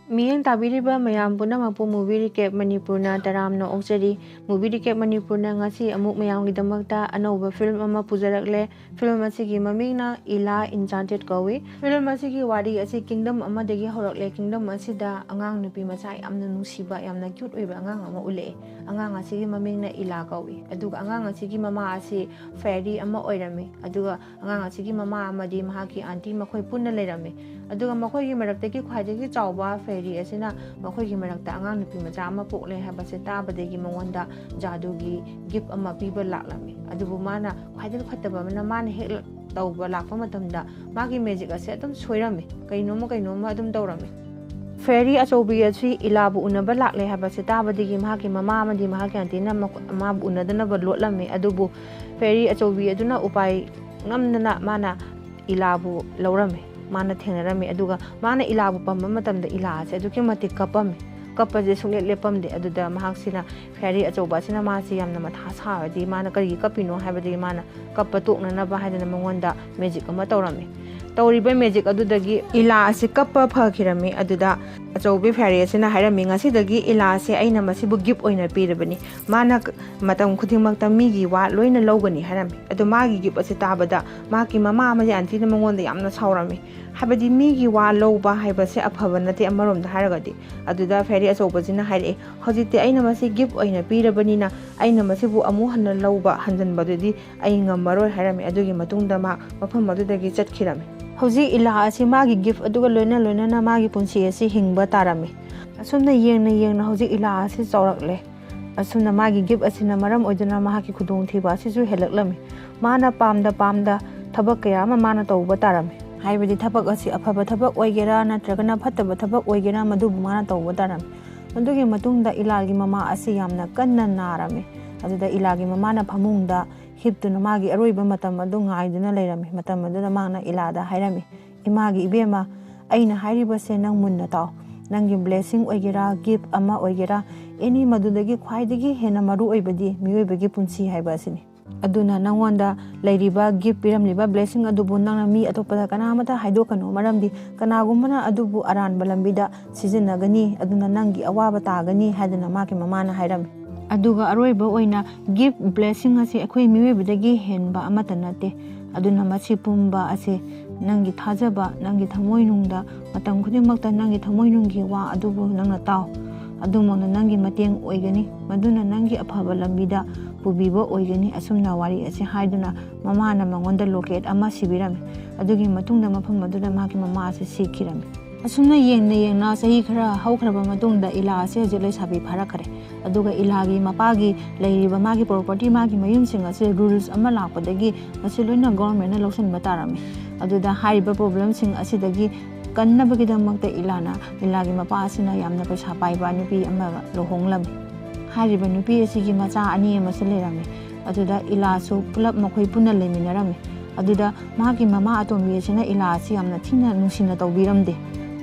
Miyang tabiriba mayam punamangpu movie recap Manipurna taramna okjari movie recap Manipurna ngasi amuk mayamgidamakta anauba film ama pujarakle film asigi mamingna Ila Enchanted kawi film asigi wari asi kingdom amadagi horakle kingdom asida angang nupi macha yamna nungsiba yamna cute oiba angang ama ule angang asigi mamingna Ila kawi aduga angang asigi mama asi fairy ama oirami aduga angang asigi mama amadi mahaki auntie makhoi punna leirami aduga makhoi gi maraktagi khwaidagi chawba fairy asina makhoi gi marakta angang nupi macha ama pokle habase tabadagi mangwanda jadugi gift ama piba laklami adubu mana khwaidal khattaba mana hek tawba lakpa matamda magi magic ase adum soirami kainoma adum tawrami fairy achoubi asi ilabu unaba lakle habase tabadagi mahaki mama amadi mahaki antina mabu unadana ba lotlami adubu fairy achoubi aduna upai ngamnana mana ilabu lawrami mana thenarami aduga mana ilabu pamba matamda ila ase aduki matik kapami kapase sukle lepamde aduda mahaksina fairy achouba sina masi yamna matha saadi mana kari kapino habadi mana kappa toknana ba hadana mangonda magic ama tawrami tawriba magic adudagi ila ase kappa phakirami aduda achoubi fairy asina hairami ngasidagi ila ase aina masibu gift oina pirabani mana matam khudingmakta migi wa loina logani harami adu magi gift ase tabada maki mama amadi auntie na mangonda yamna saurami habadi migi wa loba haibase afaba nate amarom da haragadi aduda fairy achobasina haire hojite aina masi gift oina pirabanina aina masibu amu hanna loba hanjanbadudi ai ngamaroi harami adugi matungda ma mafam madudagi chatkirami hauji ila asi magi gift aduga loina na magi punsi asi hingba tarami asumna yengna hauji ila asi chaurakle asumna magi gift asina maram oiduna mahaki khudong thiba asisu helaklami mana pamda thabak kaya ma mana tawba tarami haibadi thabak asi afaba thabak oigera natragana phattaba thabak oigera madubu mana tawba tarami madugi matungda ilagi mama asi yamna kanna narami aduda ilagi mama na phamungda hiptuna magi aroiba matam adu ngaiduna leirami matam aduna mana ilada hairami imagi ibema aina hairibase nang munna taw nangi blessing oigera gift ama oigera any madudagi khwaidagi hena maru oibadi miyoibagi punsi haiba asini aduna nangonda leiriba gift piramliba blessing adubu nangna mi atopada kanamata haidokano maramdi kanagumbana adubu aranba lambida sizinagani aduna nangi awaba tagani hadana maki mamana hairami aduga aroiba oina gift blessing ase akhoi miwebidagi henba amata nate aduna masi pumba ase nangi thajaba nangi thamoinungda matam khudimakta nangi thamoinunggi wa adubu nangna taw adumona nangi mateng oigani maduna nangi afaba lambida pubiba oigani asumna wari ase haiduna mama na mangonda locate ama sibirami adugi matungda mafam maduna maki mama ase sikhirami asumna yengna sahi khara haukraba matungda ila ase jelai sabi pharakhare aduga ilagi mapagi leiriba magi property magi mayum singa se rules ama lakpadagi masi loina government na lotion batarami aduda haiba problem sing asidagi kannabagidammakta ilagi mapa asina yamna paisa paiba nupi ama lohonglami hariba nupi asigi macha ani ama selerami aduda ilasu pulap makhoi punna leminarami aduda magi mama atombi asina ila asi yamna thina nungsina tawbiramde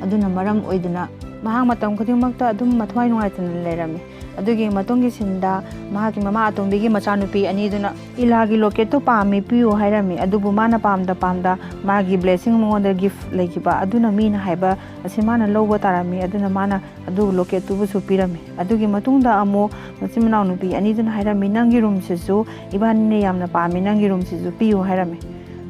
aduna maram oiduna mahang matam khudingmakta adum mathwai nungaitana lerami adugi matungi sinda mahaki mama atombigi machanupi ani duna ilagi loketo pami piyo hairami adubu mana pamda magi blessing mongonda gift legiba aduna mina haiba asimana logo tarami aduna mana adu loketo busu pirami adugi matungda amo masimna nupi ani duna hairami nangi room sisu ibani yamna pami nangi room sisu piyo hairami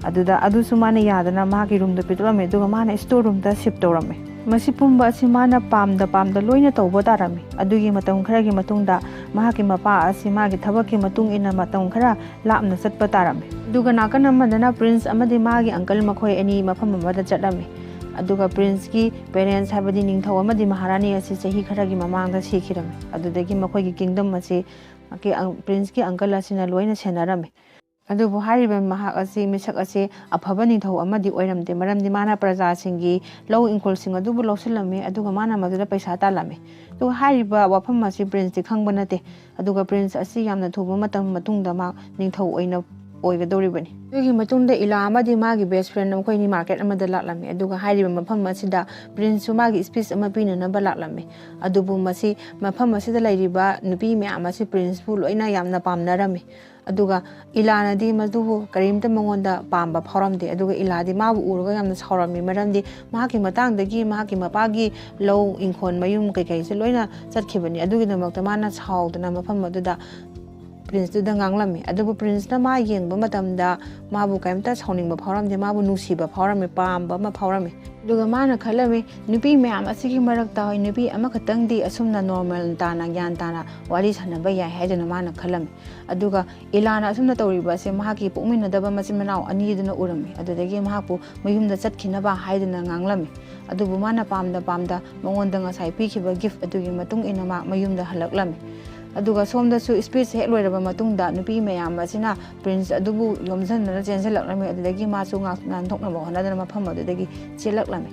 aduda adusu mana yadana magi room da pitulame aduga mana store room da shift tawrami masi pumba asi mana pamda loina tawba tarami adugi matam kharagi matungda mahaki mapa asi magi thabaki matung ina matam khara lapna satpa tarami aduga nakana madana prince amadi magi uncle makhoi ani mafam amada chatlami aduga prince ki parents habadi ningthau amadi maharani asi chahi kharagi mamangda sikhirami adudagi makhoi ki kingdom asi prince ki uncle asina loina senarami adubu hariba mahak asi misak asi afaba ningthau amadi oiramde maramdi mana praja singi low inkol sing adubu lawsilami aduga mana maduda paisa talami aduga hariba wafam asi prince ti khangba nate aduga prince asi yamna thuba matam matungda ma ningthau oina oigadoribani adugi matungda ila amadi magi best friend amkhoi ni market amada laklami aduga hariba mafam asida prince magi speech ama pina na balaklami adubu masi mafam asida lairiba nupi me amasi prince fu loina yamna pamnarami ꯑꯗꯨꯒ ꯏꯂꯥꯅꯗꯤ ꯃꯗꯨꯕꯨ ꯀꯔꯤꯝꯇ ꯃꯉꯣꯟꯗ ꯄꯥꯝꯕ ꯐꯥꯎꯔꯝꯗꯦ ꯑꯗꯨꯒ ꯏꯂꯥꯗꯤ ꯃꯥꯕꯨ ꯎꯔꯒ ꯌꯥꯝꯅ ꯁꯥꯎꯔꯝꯃꯤ ꯃꯔꯝꯗꯤ ꯃꯍꯥꯛꯀꯤ ꯃꯇꯥꯡꯗꯒꯤ ꯃꯍꯥꯛꯀꯤ ꯃꯄꯥꯒꯤ ꯂꯧ ꯏꯪꯈꯣꯜ ꯃꯌꯨꯝ ꯀꯩꯀꯩꯁꯦ ꯂꯣꯏꯅ ꯆꯠꯈꯤꯕꯅꯤ ꯑꯗꯨꯒꯤꯗꯃꯛꯇ ꯃꯥꯅ ꯁꯥꯎꯗꯅ ꯃꯐꯝ ꯑꯗꯨꯗ ꯄ꯭ꯔꯤꯟꯁꯇꯨꯗ ꯉꯥꯡꯂꯝꯃꯤ ꯑꯗꯨꯕꯨ ꯄ꯭ꯔꯤꯟꯁꯅ ꯃꯥ ꯌꯦꯡꯕ ꯃꯇꯝꯗ ꯃꯥꯕꯨ ꯀꯩꯝꯇ ꯁꯥꯎꯅꯤꯡꯕ ꯐꯥꯎꯔꯝꯗꯦ ꯃꯥꯕꯨ ꯅꯨꯡꯁꯤꯕ ꯐꯥꯎꯔꯝꯃꯤ ꯄꯥꯝꯕ ꯑꯃ ꯐꯥꯎꯔꯝꯃꯤ ꯑꯗꯨꯒ ꯃꯥꯅ ꯈꯜꯂꯝꯃꯤ ꯅꯨꯄꯤ ꯃꯌꯥꯝ ꯑꯁꯤꯒꯤ ꯃꯔꯛꯇ ꯍꯣꯏ ꯅꯨꯄꯤ ꯑꯃꯈꯛꯇꯪꯗꯤ ꯑꯁꯨꯝꯅ ꯅꯣꯔꯃꯦꯜ ꯇꯥꯅ ꯒ꯭ꯌꯥꯟ ꯇꯥꯅ ꯋꯥꯔꯤ ꯁꯥꯟꯅꯕ ꯌꯥꯏ ꯍꯥꯏꯗꯨꯅ ꯃꯥꯅ ꯈꯜꯂꯝꯃꯤ ꯑꯗꯨꯒ ꯏꯂꯥꯅ ꯑꯁꯨꯝꯅ ꯇꯧꯔꯤꯕ ꯑꯁꯦ ꯃꯍꯥꯛꯀꯤ ꯄꯣꯛꯃꯤꯟꯅꯗꯕ ꯃꯆꯤꯟ ꯃꯅꯥꯎ ꯑꯅꯤꯗꯨꯅ ꯎꯔꯝꯃꯤ ꯑꯗꯨꯗꯒꯤ ꯃꯍꯥꯛꯄꯨ ꯃꯌꯨꯝꯗ ꯆꯠꯈꯤꯅꯕ ꯍꯥꯏꯗꯨꯅ ꯉꯥꯡꯂꯝꯃꯤ ꯑꯗꯨꯕꯨ ꯃꯥꯅ ꯄꯥꯝꯗ ꯃꯉꯣꯟꯗ ꯉꯁꯥꯏ ꯄꯤꯈꯤꯕ ꯒꯤꯐ ꯑꯗꯨꯒꯤ ꯃꯇꯨꯡ ꯏꯟꯅ ꯃꯌꯨꯝꯗ ꯍꯜꯂꯛꯂꯝꯃꯤ ꯑꯗꯨꯒ ꯁꯣꯝꯗꯁꯨ ꯁ꯭ꯄꯤꯆ ꯍꯦꯛ ꯂꯣꯏꯔꯕ ꯃꯇꯨꯡꯗ ꯅꯨꯄꯤ ꯃꯌꯥꯝ ꯑꯁꯤꯅ ꯄ꯭ꯔꯤꯟꯁ ꯑꯗꯨꯕꯨ ꯌꯣꯝꯁꯤꯟꯗꯨꯅ ꯆꯦꯟꯁꯤꯜꯂꯛꯂꯝꯃꯤ ꯑꯗꯨꯗꯒꯤ ꯃꯥꯁꯨ ꯅꯥꯟꯊꯣꯛꯅꯕ ꯍꯣꯠꯅꯗꯨꯅ ꯃꯐꯝ ꯑꯗꯨꯗꯒꯤ ꯆꯦꯜꯂꯛꯂꯝꯃꯤ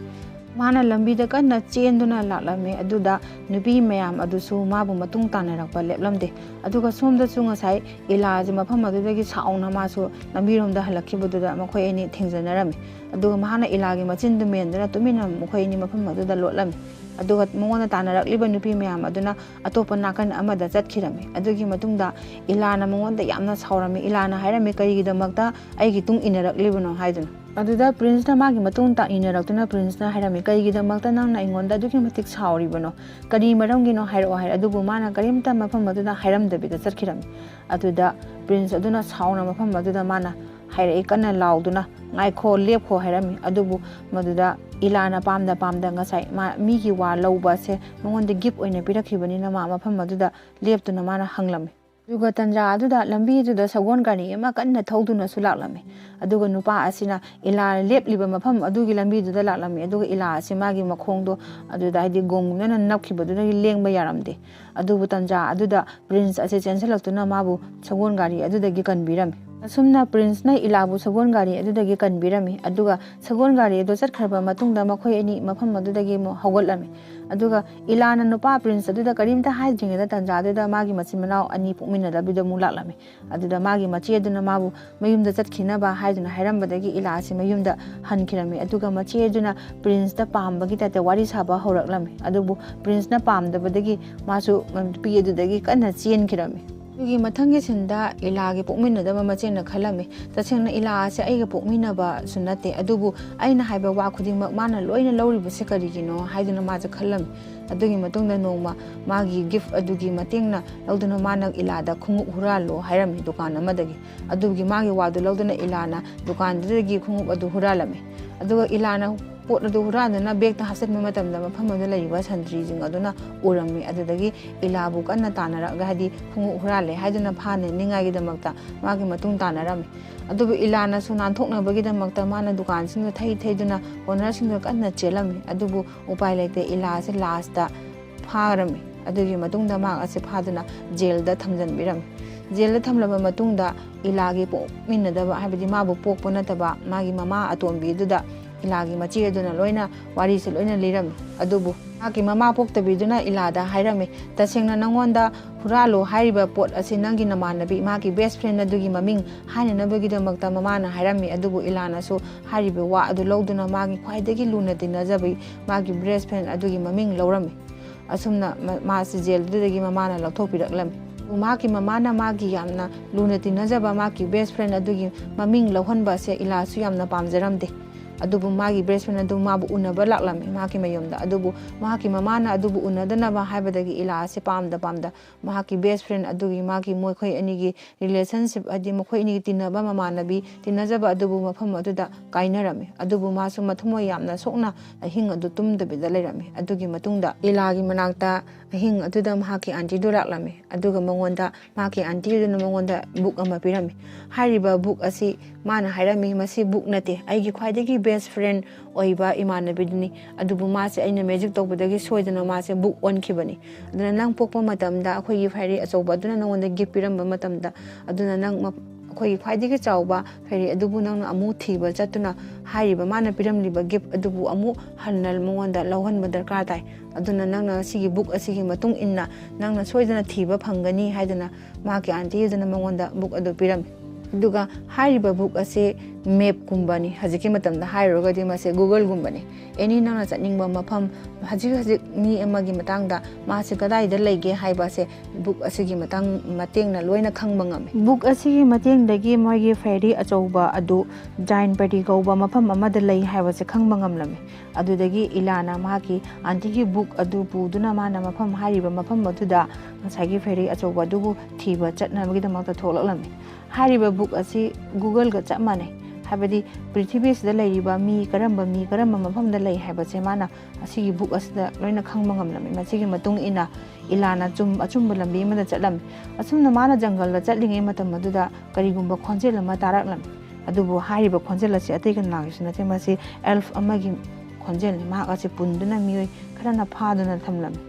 ꯃꯥꯅ ꯂꯝꯕꯤꯗ ꯀꯟꯅ ꯆꯦꯟꯗꯨꯅ ꯂꯥꯛꯂꯝꯃꯤ ꯑꯗꯨꯗ ꯅꯨꯄꯤ ꯃꯌꯥꯝ ꯑꯗꯨꯁꯨ ꯃꯥꯕꯨ ꯃꯇꯨꯡ ꯇꯥꯟꯅꯔꯛꯄ ꯂꯦꯞꯂꯝꯗꯦ ꯑꯗꯨꯒ ꯁꯣꯝꯗꯁꯨ ꯉꯁꯥꯏ ꯏꯂꯥꯁꯤ ꯃꯐꯝ ꯑꯗꯨꯗꯒꯤ ꯁꯥꯎꯅ ꯃꯥꯁꯨ ꯂꯝꯕꯤꯔꯣꯝꯗ ꯍꯜꯂꯛꯈꯤꯕꯗꯨꯗ ꯃꯈꯣꯏ ꯑꯅꯤ ꯊꯦꯡꯖꯅꯔꯝꯃꯤ ꯑꯗꯨꯒ ꯃꯍꯥꯛꯅ ꯏꯂꯥꯒꯤ ꯃꯆꯤꯟꯗꯨ ꯃꯦꯟꯗꯨꯅ ꯇꯨꯃꯤꯟꯅ ꯃꯈꯣꯏ ꯑꯅꯤ ꯃꯐꯝ ꯑꯗꯨꯗ ꯂꯣꯠꯂꯝꯃꯤ ꯑꯗꯨꯒ ꯃꯉꯣꯟꯗ ꯇꯥꯟꯅꯔꯛꯂꯤꯕ ꯅꯨꯄꯤ ꯃꯌꯥꯝ ꯑꯗꯨꯅ ꯑꯇꯣꯞꯄ ꯅꯥꯀꯟ ꯑꯃꯗ ꯆꯠꯈꯤꯔꯝꯃꯤ ꯑꯗꯨꯒꯤ ꯃꯇꯨꯡꯗ ꯏꯂꯥꯅ ꯃꯉꯣꯟꯗ ꯌꯥꯝꯅ ꯁꯥꯎꯔꯝꯃꯤ ꯏꯂꯥꯅ ꯍꯥꯏꯔꯝꯃꯤ ꯀꯔꯤꯒꯤꯗꯃꯛꯇ ꯑꯩꯒꯤ ꯇꯨꯡ ꯏꯟꯅꯔꯛꯂꯤꯕꯅꯣ ꯍꯥꯏꯗꯨꯅ ꯑꯗꯨꯗ ꯄ꯭ꯔꯤꯟꯁꯅ ꯃꯥꯒꯤ ꯃꯇꯨꯡ ꯏꯟꯅꯔꯛꯇꯨꯅ ꯄ꯭ꯔꯤꯟꯁꯅ ꯍꯥꯏꯔꯝꯃꯤ ꯀꯔꯤꯒꯤꯗꯃꯛꯇ ꯅꯪꯅ ꯑꯩꯉꯣꯟꯗ ꯑꯗꯨꯛꯀꯤ ꯃꯇꯤꯛ ꯁꯥꯎꯔꯤꯕꯅꯣ ꯀꯔꯤ ꯃꯔꯝꯒꯤꯅꯣ ꯍꯥꯏꯔꯛꯑꯣ ꯍꯥꯏꯔꯦ ꯑꯗꯨꯕꯨ ꯃꯥꯅ ꯀꯔꯤꯝꯇ ꯃꯐꯝ ꯑꯗꯨꯗ ꯍꯥꯏꯔꯝꯗꯕꯤꯗ ꯆꯠꯈꯤꯔꯝꯃꯤ ꯑꯗꯨꯗ ꯄ꯭ꯔꯤꯟꯁ ꯑꯗꯨꯅ ꯁꯥꯎꯅ ꯃꯐꯝ ꯑꯗꯨꯗ ꯃꯥꯅ ꯍꯥꯏꯔꯛꯏ ꯀꯟꯅ ꯂꯥꯎꯗꯨꯅ ꯉꯥꯏꯈꯣ ꯂꯦꯞꯈꯣ ꯍꯥꯏꯔꯝꯃꯤ ꯑꯗꯨꯕꯨ ꯃꯗꯨꯗ ꯏꯂꯥꯅ ꯄꯥꯝꯗ ꯉꯁꯥꯏ ꯃꯤꯒꯤ ꯋꯥ ꯂꯧꯕ ꯑꯁꯦ ꯃꯉꯣꯟꯗ ꯒꯤꯐ ꯑꯣꯏꯅ ꯄꯤꯔꯛꯈꯤꯕꯅꯤꯅ ꯃꯐꯝ ꯑꯗꯨꯗ ꯂꯦꯞꯇꯨꯅ ꯃꯥꯅ ꯍꯪꯂꯝꯃꯤ ꯑꯗꯨꯒ ꯇꯟꯖꯥ ꯑꯗꯨꯗ ꯂꯝꯕꯤꯗꯨꯗ ꯁꯒꯣꯜ ꯒꯥꯔꯤ ꯑꯃ ꯀꯟꯅ ꯊꯧꯗꯨꯅꯁꯨ ꯂꯥꯛꯂꯝꯃꯤ ꯑꯗꯨꯒ ꯅꯨꯄꯥ ꯑꯁꯤꯅ ꯏꯂꯥ ꯂꯦꯞꯂꯤꯕ ꯃꯐꯝ ꯑꯗꯨꯒꯤ ꯂꯝꯕꯤꯗꯨꯗ ꯂꯥꯛꯂꯝꯃꯤ ꯑꯗꯨꯒ ꯏꯂꯥ ꯑꯁꯤ ꯃꯥꯒꯤ ꯃꯈꯣꯡꯗꯣ ꯑꯗꯨꯗ ꯍꯥꯏꯗꯤ ꯒꯣꯝꯒꯨꯝꯅ ꯅꯞꯈꯤꯕꯗꯨꯗꯒꯤ ꯂꯦꯡꯕ ꯌꯥꯔꯝꯗꯦ ꯑꯗꯨꯕꯨ ꯇꯟꯖꯥ ꯑꯗꯨꯗ ꯄ꯭ꯔꯤꯟꯁ ꯑꯁꯤ ꯆꯦꯟꯁꯤꯜꯂꯛꯇꯨꯅ ꯃꯥꯕꯨ ꯁꯒꯣꯜ ꯒꯥꯔꯤ ꯑꯗꯨꯗꯒꯤ ꯀꯟꯕꯤꯔꯝꯃꯤ ꯑꯁꯨꯝꯅ ꯄ꯭ꯔꯤꯟꯁꯅ ꯏꯂꯥꯕꯨ ꯁꯒꯣꯜ ꯒꯥꯔꯤ ꯑꯗꯨꯗꯒꯤ ꯀꯟꯕꯤꯔꯝꯃꯤ ꯑꯗꯨꯒ ꯁꯒꯣꯜ ꯒꯥꯔꯤ ꯑꯗꯨ ꯆꯠꯈ꯭ꯔꯕ ꯃꯇꯨꯡꯗ ꯃꯈꯣꯏ ꯑꯅꯤ ꯃꯐꯝ ꯑꯗꯨꯗꯒꯤ ꯍꯧꯒꯠꯂꯝꯃꯤ ꯑꯗꯨꯒ ꯏꯂꯥꯅ ꯅꯨꯄꯥ ꯄ꯭ꯔꯤꯟꯁ ꯑꯗꯨꯗ ꯀꯔꯤꯝꯇ ꯍꯥꯏꯗ꯭ꯔꯤꯉꯩꯗ ꯇꯟꯖꯥꯗꯨꯗ ꯃꯥꯒꯤ ꯃꯆꯤꯟ ꯃꯅꯥꯎ ꯑꯅꯤ ꯄꯣꯛꯃꯤꯟꯅꯗꯕꯤꯗ ꯑꯃꯨꯛ ꯂꯥꯛꯂꯝꯃꯤ ꯑꯗꯨꯗ ꯃꯥꯒꯤ ꯃꯆꯦꯗꯨꯅ ꯃꯥꯕꯨ ꯃꯌꯨꯝꯗ ꯆꯠꯈꯤꯅꯕ ꯍꯥꯏꯗꯨꯅ ꯍꯥꯏꯔꯝꯕꯗꯒꯤ ꯏꯂꯥ ꯑꯁꯤ ꯃꯌꯨꯝꯗ ꯍꯟꯈꯤꯔꯝꯃꯤ ꯑꯗꯨꯒ ꯃꯆꯦꯗꯨꯅ ꯄ꯭ꯔꯤꯟꯁꯇ ꯄꯥꯝꯕꯒꯤ ꯇꯥꯏꯞꯇ ꯋꯥꯔꯤ ꯁꯥꯕ ꯍꯧꯔꯛꯂꯝꯃꯤ ꯑꯗꯨꯕꯨ ꯄ꯭ꯔꯤꯟꯁꯅ ꯄꯥꯝꯗꯕꯗꯒꯤ ꯃꯥꯁꯨ ꯅꯨꯄꯤ ꯑꯗꯨꯗꯒꯤ ꯀꯟꯅ ꯆꯦꯟꯈꯤꯔꯝꯃꯤ ꯑꯗꯨꯒꯤ ꯃꯊꯪꯒꯤ ꯁꯤꯟꯗ ꯏꯂꯥꯒꯤ ꯄꯣꯛꯃꯤꯟꯅꯗꯕ ꯃꯆꯦꯅ ꯈꯜꯂꯝꯃꯤ ꯇꯁꯦꯡꯅ ꯏꯂꯥ ꯑꯁꯦ ꯑꯩꯒ ꯄꯣꯛꯃꯤꯟꯅꯕꯁꯨ ꯅꯠꯇꯦ ꯑꯗꯨꯕꯨ ꯑꯩꯅ ꯍꯥꯏꯕ ꯋꯥ ꯈꯨꯗꯤꯡꯃꯛ ꯃꯥꯅ ꯂꯣꯏꯅ ꯂꯧꯔꯤꯕꯁꯦ ꯀꯔꯤꯒꯤꯅꯣ ꯍꯥꯏꯗꯨꯅ ꯃꯥꯁꯦ ꯈꯜꯂꯝꯃꯤ ꯑꯗꯨꯒꯤ ꯃꯇꯨꯡꯗ ꯅꯣꯡꯃ ꯃꯥꯒꯤ ꯒꯤꯐ ꯑꯗꯨꯒꯤ ꯃꯇꯦꯡꯅ ꯂꯧꯗꯨꯅ ꯃꯥꯅ ꯏꯂꯥꯗ ꯈꯣꯡꯎꯞ ꯍꯨꯔꯥꯜꯂꯣ ꯍꯥꯏꯔꯝꯃꯤ ꯗꯨꯀꯥꯟ ꯑꯃꯗꯒꯤ ꯑꯗꯨꯒꯤ ꯃꯥꯒꯤ ꯋꯥꯗꯨ ꯂꯧꯗꯨꯅ ꯏꯂꯥꯅ ꯗꯨꯀꯥꯟꯗꯨꯗꯒꯤ ꯈꯣꯡꯎꯞ ꯑꯗꯨ ꯍꯨꯔꯥꯜꯂꯝꯃꯤ ꯑꯗꯨꯒ ꯏꯂꯥꯅ ꯄꯣꯠ ꯑꯗꯨ ꯍꯨꯔꯥꯟꯗꯨꯅ ꯕꯦꯛꯇ ꯍꯥꯞꯆꯤꯟꯕ ꯃꯇꯝꯗ ꯃꯐꯝ ꯑꯗꯨꯗ ꯂꯩꯔꯤꯕ ꯁꯟꯇ꯭ꯔꯤꯁꯤꯡ ꯑꯗꯨꯅ ꯎꯔꯝꯃꯤ ꯑꯗꯨꯗꯒꯤ ꯏꯂꯥꯕꯨ ꯀꯟꯅ ꯇꯥꯟꯅꯔꯛꯑꯒ ꯍꯥꯏꯗꯤ ꯈꯣꯡꯎꯞ ꯍꯨꯔꯥꯜꯂꯦ ꯍꯥꯏꯗꯨꯅ ꯐꯥꯅꯅꯤꯡꯉꯥꯏꯒꯤꯗꯃꯛꯇ ꯃꯥꯒꯤ ꯃꯇꯨꯡ ꯇꯥꯟꯅꯔꯝꯃꯤ ꯑꯗꯨꯕꯨ ꯏꯂꯥꯅꯁꯨ ꯅꯥꯟꯊꯣꯛꯅꯕꯒꯤꯗꯃꯛꯇ ꯃꯥꯅ ꯗꯨꯀꯥꯟꯁꯤꯡꯗ ꯊꯩꯗꯨꯅ ꯑꯣꯅꯔꯁꯤꯡꯗ ꯀꯟꯅ ꯆꯦꯜꯂꯝꯃꯤ ꯑꯗꯨꯕꯨ ꯎꯄꯥꯏ ꯂꯩꯇꯦ ꯏꯂꯥ ꯑꯁꯤ ꯂꯥꯁꯇ ꯐꯥꯔꯝꯃꯤ ꯑꯗꯨꯒꯤ ꯃꯇꯨꯡꯗ ꯃꯍꯥꯛ ꯑꯁꯤ ꯐꯥꯗꯨꯅ ꯖꯦꯜꯗ ꯊꯝꯖꯤꯟꯕꯤꯔꯝꯃꯤ ꯖꯦꯜꯗ ꯊꯝꯂꯕ ꯃꯇꯨꯡꯗ ꯏꯂꯥꯒꯤ ꯄꯣꯛꯃꯤꯟꯅꯗꯕ ꯍꯥꯏꯕꯗꯤ ꯃꯥꯕꯨ ꯄꯣꯛꯄ ꯅꯠꯇꯕ ꯃꯥꯒꯤ ꯃꯃꯥ ꯑꯇꯣꯝꯕꯤ ꯑꯗꯨꯗ ꯏꯂꯥꯒꯤ ꯃꯆꯦ ꯑꯗꯨꯅ ꯂꯣꯏꯅ ꯋꯥꯔꯤꯁꯦ ꯂꯣꯏꯅ ꯂꯤꯔꯝꯃꯤ ꯑꯗꯨꯕꯨ ꯃꯥꯒꯤ ꯃꯃꯥ ꯄꯣꯛꯇꯕꯤꯗꯨꯅ ꯏꯂꯥꯗ ꯍꯥꯏꯔꯝꯃꯤ ꯇꯁꯦꯡꯅ ꯅꯪꯉꯣꯟꯗ ꯍꯨꯔꯥꯜꯂꯣ ꯍꯥꯏꯔꯤꯕ ꯄꯣꯠ ꯑꯁꯤ ꯅꯪꯒꯤ ꯅꯃꯥꯟꯅꯕꯤ ꯃꯥꯒꯤ ꯕꯦꯁ ꯐ꯭ꯔꯦꯟ ꯑꯗꯨꯒꯤ ꯃꯃꯤꯡ ꯍꯥꯏꯅꯅꯕꯒꯤꯗꯃꯛꯇ ꯃꯃꯥꯅ ꯍꯥꯏꯔꯝꯃꯤ ꯑꯗꯨꯕꯨ ꯏꯂꯥꯅꯁꯨ ꯍꯥꯏꯔꯤꯕ ꯋꯥ ꯑꯗꯨ ꯂꯧꯗꯨꯅ ꯃꯥꯒꯤ ꯈ꯭ꯋꯥꯏꯗꯒꯤ ꯂꯨꯅ ꯇꯤꯟꯅꯖꯕ ꯃꯥꯒꯤ ꯕꯦꯁ ꯐ꯭ꯔꯦꯟ ꯑꯗꯨꯒꯤ ꯃꯃꯤꯡ ꯂꯧꯔꯝꯃꯤ ꯑꯁꯨꯝꯅ ꯃꯥꯁꯤ ꯖꯦꯜꯗꯨꯗꯒꯤ ꯃꯃꯥꯅ ꯂꯧꯊꯣꯛꯄꯤꯔꯛꯂꯝꯃꯤ ꯃꯍꯥꯛꯀꯤ ꯃꯃꯥꯅ ꯃꯥꯒꯤ ꯌꯥꯝꯅ ꯂꯨꯅ ꯇꯤꯟꯅꯖꯕ ꯃꯥꯒꯤ ꯕꯦꯁ ꯐ꯭ꯔꯦꯟ ꯑꯗꯨꯒꯤ ꯃꯃꯤꯡ ꯂꯧꯍꯟꯕ ꯑꯁꯦ ꯏꯂꯥꯁꯨ ꯌꯥꯝꯅ ꯄꯥꯝꯖꯔꯝꯗꯦ ꯑꯗꯨꯕꯨ ꯃꯥꯒꯤ ꯕꯦꯁ ꯐ꯭ꯔꯦꯟ ꯑꯗꯨ ꯃꯥꯕꯨ ꯎꯅꯕ ꯂꯥꯛꯂꯝꯃꯤ ꯃꯍꯥꯛꯀꯤ ꯃꯌꯨꯝꯗ ꯑꯗꯨꯕꯨ ꯃꯍꯥꯛꯀꯤ ꯃꯃꯥꯅ ꯑꯗꯨꯕꯨ ꯎꯅꯗꯅꯕ ꯍꯥꯏꯕꯗꯒꯤ ꯏꯂꯥ ꯑꯁꯤ ꯄꯥꯝꯗ ꯃꯍꯥꯛꯀꯤ ꯕꯦꯁ ꯐ꯭ꯔꯦꯟ ꯑꯗꯨꯒꯤ ꯃꯈꯣꯏ ꯑꯅꯤꯒꯤ ꯔꯤꯂꯦꯁꯟꯁꯤꯞ ꯍꯥꯏꯗꯤ ꯃꯈꯣꯏ ꯑꯅꯤꯒꯤ ꯇꯤꯟꯅꯕ ꯃꯃꯥꯟꯅꯕꯤ ꯇꯤꯟꯅꯖꯕ ꯑꯗꯨꯕꯨ ꯃꯐꯝ ꯑꯗꯨꯗ ꯀꯥꯏꯅꯔꯝꯃꯤ ꯑꯗꯨꯕꯨ ꯃꯥꯁꯨ ꯃꯊꯃꯣꯏ ꯌꯥꯝꯅ ꯁꯣꯛꯅ ꯑꯍꯤꯡ ꯑꯗꯨ ꯇꯨꯝꯗꯕꯤꯗ ꯂꯩꯔꯝꯃꯤ ꯑꯗꯨꯒꯤ ꯃꯇꯨꯡꯗ ꯏꯂꯥꯒꯤ ꯃꯅꯥꯛꯇ ꯑꯍꯤꯡ ꯑꯗꯨꯗ ꯃꯍꯥꯛꯀꯤ ꯑꯟꯇꯤꯗꯨ ꯂꯥꯛꯂꯝꯃꯤ ꯑꯗꯨꯒ ꯃꯍꯥꯛꯀꯤ ꯑꯟꯇꯤꯗꯨꯅ ꯃꯉꯣꯟꯗ ꯕꯨꯛ ꯑꯃ ꯄꯤꯔꯝꯃꯤ ꯍꯥꯏꯔꯤꯕ ꯕꯨꯛ ꯑꯁꯤ ꯃꯥꯅ ꯍꯥꯏꯔꯝꯃꯤ ꯃꯁꯤ ꯕꯨꯛ ꯅꯠꯇꯦ ꯑꯩꯒꯤ ꯈ꯭ꯋꯥꯏꯗꯒꯤ ꯕꯦꯁ ꯐ꯭ꯔꯦꯟ ꯑꯣꯏꯕ ꯏꯃꯥꯟꯅꯕꯤꯗꯨꯅꯤ ꯑꯗꯨꯕꯨ ꯃꯥꯁꯦ ꯑꯩꯅ ꯃꯦꯖꯤꯛ ꯇꯧꯕꯗꯒꯤ ꯁꯣꯏꯗꯅ ꯃꯥꯁꯦ ꯕꯨꯛ ꯑꯣꯟꯈꯤꯕꯅꯤ ꯑꯗꯨꯅ ꯅꯪ ꯄꯣꯛꯄ ꯃꯇꯝꯗ ꯑꯩꯈꯣꯏꯒꯤ ꯐꯩꯔꯤ ꯑꯆꯧꯕ ꯑꯗꯨꯅ ꯅꯪꯉꯣꯟꯗ ꯒꯤꯐ ꯄꯤꯔꯝꯕ ꯃꯇꯝꯗ ꯑꯗꯨꯅ ꯅꯪ ꯑꯩꯈꯣꯏꯒꯤ ꯈ꯭ꯋꯥꯏꯗꯒꯤ ꯆꯥꯎꯕ ꯐꯩꯔꯤ ꯑꯗꯨꯕꯨ ꯅꯪꯅ ꯑꯃꯨꯛ ꯊꯤꯕ ꯆꯠꯇꯨꯅ ꯍꯥꯏꯔꯤꯕ ꯃꯥꯅ ꯄꯤꯔꯝꯂꯤꯕ ꯒꯤꯐ ꯑꯗꯨꯕꯨ ꯑꯃꯨꯛ ꯍꯟꯅ ꯃꯉꯣꯟꯗ ꯂꯧꯍꯟꯕ ꯗꯔꯀꯥꯔ ꯇꯥꯏ ꯑꯗꯨꯅ ꯅꯪꯅ ꯁꯤꯒꯤ ꯕꯨꯛ ꯑꯁꯤꯒꯤ ꯃꯇꯨꯡ ꯏꯟꯅ ꯅꯪꯅ ꯁꯣꯏꯗꯅ ꯊꯤꯕ ꯐꯪꯒꯅꯤ ꯍꯥꯏꯗꯨꯅ ꯃꯍꯥꯛꯀꯤ ꯑꯟꯇꯤ ꯑꯗꯨꯅ ꯃꯉꯣꯟꯗ ꯕꯨꯛ ꯑꯗꯨ ꯄꯤꯔꯝꯃꯤ ꯑꯗꯨꯒ ꯍꯥꯏꯔꯤꯕ ꯕꯨꯛ ꯑꯁꯤ ꯃꯦꯞ ꯒꯨꯝꯕꯅꯤ ꯍꯧꯖꯤꯛꯀꯤ ꯃꯇꯝꯗ ꯍꯥꯏꯔꯨꯔꯒꯗꯤ ꯃꯁꯤ ꯒꯨꯒꯜ ꯒꯨꯝꯕꯅꯤ ꯑꯦꯅꯤ ꯅꯪꯅ ꯆꯠꯅꯤꯡꯕ ꯃꯐꯝ ꯍꯧꯖꯤꯛ ꯃꯤ ꯑꯃꯒꯤ ꯃꯇꯥꯡꯗ ꯃꯥꯁꯤ ꯀꯗꯥꯏꯗ ꯂꯩꯒꯦ ꯍꯥꯏꯕꯁꯦ ꯕꯨꯛ ꯑꯁꯤꯒꯤ ꯃꯇꯦꯡꯅ ꯂꯣꯏꯅ ꯈꯪꯕ ꯉꯝꯃꯤ ꯕꯨꯛ ꯑꯁꯤꯒꯤ ꯃꯇꯦꯡꯗꯒꯤ ꯃꯣꯏꯒꯤ ꯐꯦꯔꯤ ꯑꯆꯧꯕ ꯑꯗꯨ ꯖꯥꯏꯟ ꯄꯦꯔꯤ ꯀꯧꯕ ꯃꯐꯝ ꯑꯃꯗ ꯂꯩ ꯍꯥꯏꯕꯁꯦ ꯈꯪꯕ ꯉꯝꯂꯝꯃꯤ ꯑꯗꯨꯗꯒꯤ ꯏꯂꯥꯅ ꯃꯍꯥꯛꯀꯤ ꯑꯟꯇꯤꯒꯤ ꯕꯨꯛ ꯑꯗꯨ ꯄꯨꯗꯨꯅ ꯃꯥꯅ ꯃꯐꯝ ꯍꯥꯏꯔꯤꯕ ꯃꯐꯝ ꯑꯗꯨꯗ ꯉꯁꯥꯏꯒꯤ ꯐꯦꯔꯤ ꯑꯆꯧꯕ ꯑꯗꯨꯕꯨ ꯊꯤꯕ ꯆꯠꯅꯕꯒꯤꯗꯃꯛꯇ ꯊꯣꯛꯂꯛꯂꯝꯃꯤ ꯍꯥꯏꯔꯤꯕ ꯕꯨꯛ ꯑꯁꯤ ꯒꯨꯒꯜꯒ ꯆꯞ ꯃꯥꯟꯅꯩ ꯍꯥꯏꯕꯗꯤ ꯄ꯭ꯔꯤꯊꯤꯕꯤꯁꯤꯗ ꯂꯩꯔꯤꯕ ꯃꯤ ꯀꯔꯝꯕ ꯃꯐꯝꯗ ꯂꯩ ꯍꯥꯏꯕꯁꯦ ꯃꯥꯅ ꯑꯁꯤꯒꯤ ꯕꯨꯛ ꯑꯁꯤꯗ ꯂꯣꯏꯅ ꯈꯪꯕ ꯉꯝꯂꯝꯃꯤ ꯃꯁꯤꯒꯤ ꯃꯇꯨꯡ ꯏꯟꯅ ꯏꯂꯥꯅ ꯑꯆꯨꯝꯕ ꯂꯝꯕꯤ ꯑꯃꯗ ꯆꯠꯂꯝꯃꯤ ꯑꯁꯨꯝꯅ ꯃꯥꯅ ꯖꯪꯒꯜꯗ ꯆꯠꯂꯤꯉꯩ ꯃꯇꯝ ꯑꯗꯨꯗ ꯀꯔꯤꯒꯨꯝꯕ ꯈꯣꯟꯖꯦꯜ ꯑꯃ ꯇꯥꯔꯛꯂꯝꯃꯤ ꯑꯗꯨꯕꯨ ꯍꯥꯏꯔꯤꯕ ꯈꯣꯟꯖꯦꯜ ꯑꯁꯤ ꯑꯇꯩ ꯀꯅꯥꯒꯤꯁꯨ ꯅꯠꯇꯦ ꯃꯁꯤ ꯑꯦꯜꯐ ꯑꯃꯒꯤ ꯈꯣꯟꯖꯦꯜꯅꯤ ꯃꯍꯥꯛ ꯑꯁꯤ ꯄꯨꯟꯗꯨꯅ ꯃꯤꯑꯣꯏ ꯈꯔꯅ ꯐꯥꯗꯨꯅ ꯊꯝꯂꯝꯃꯤ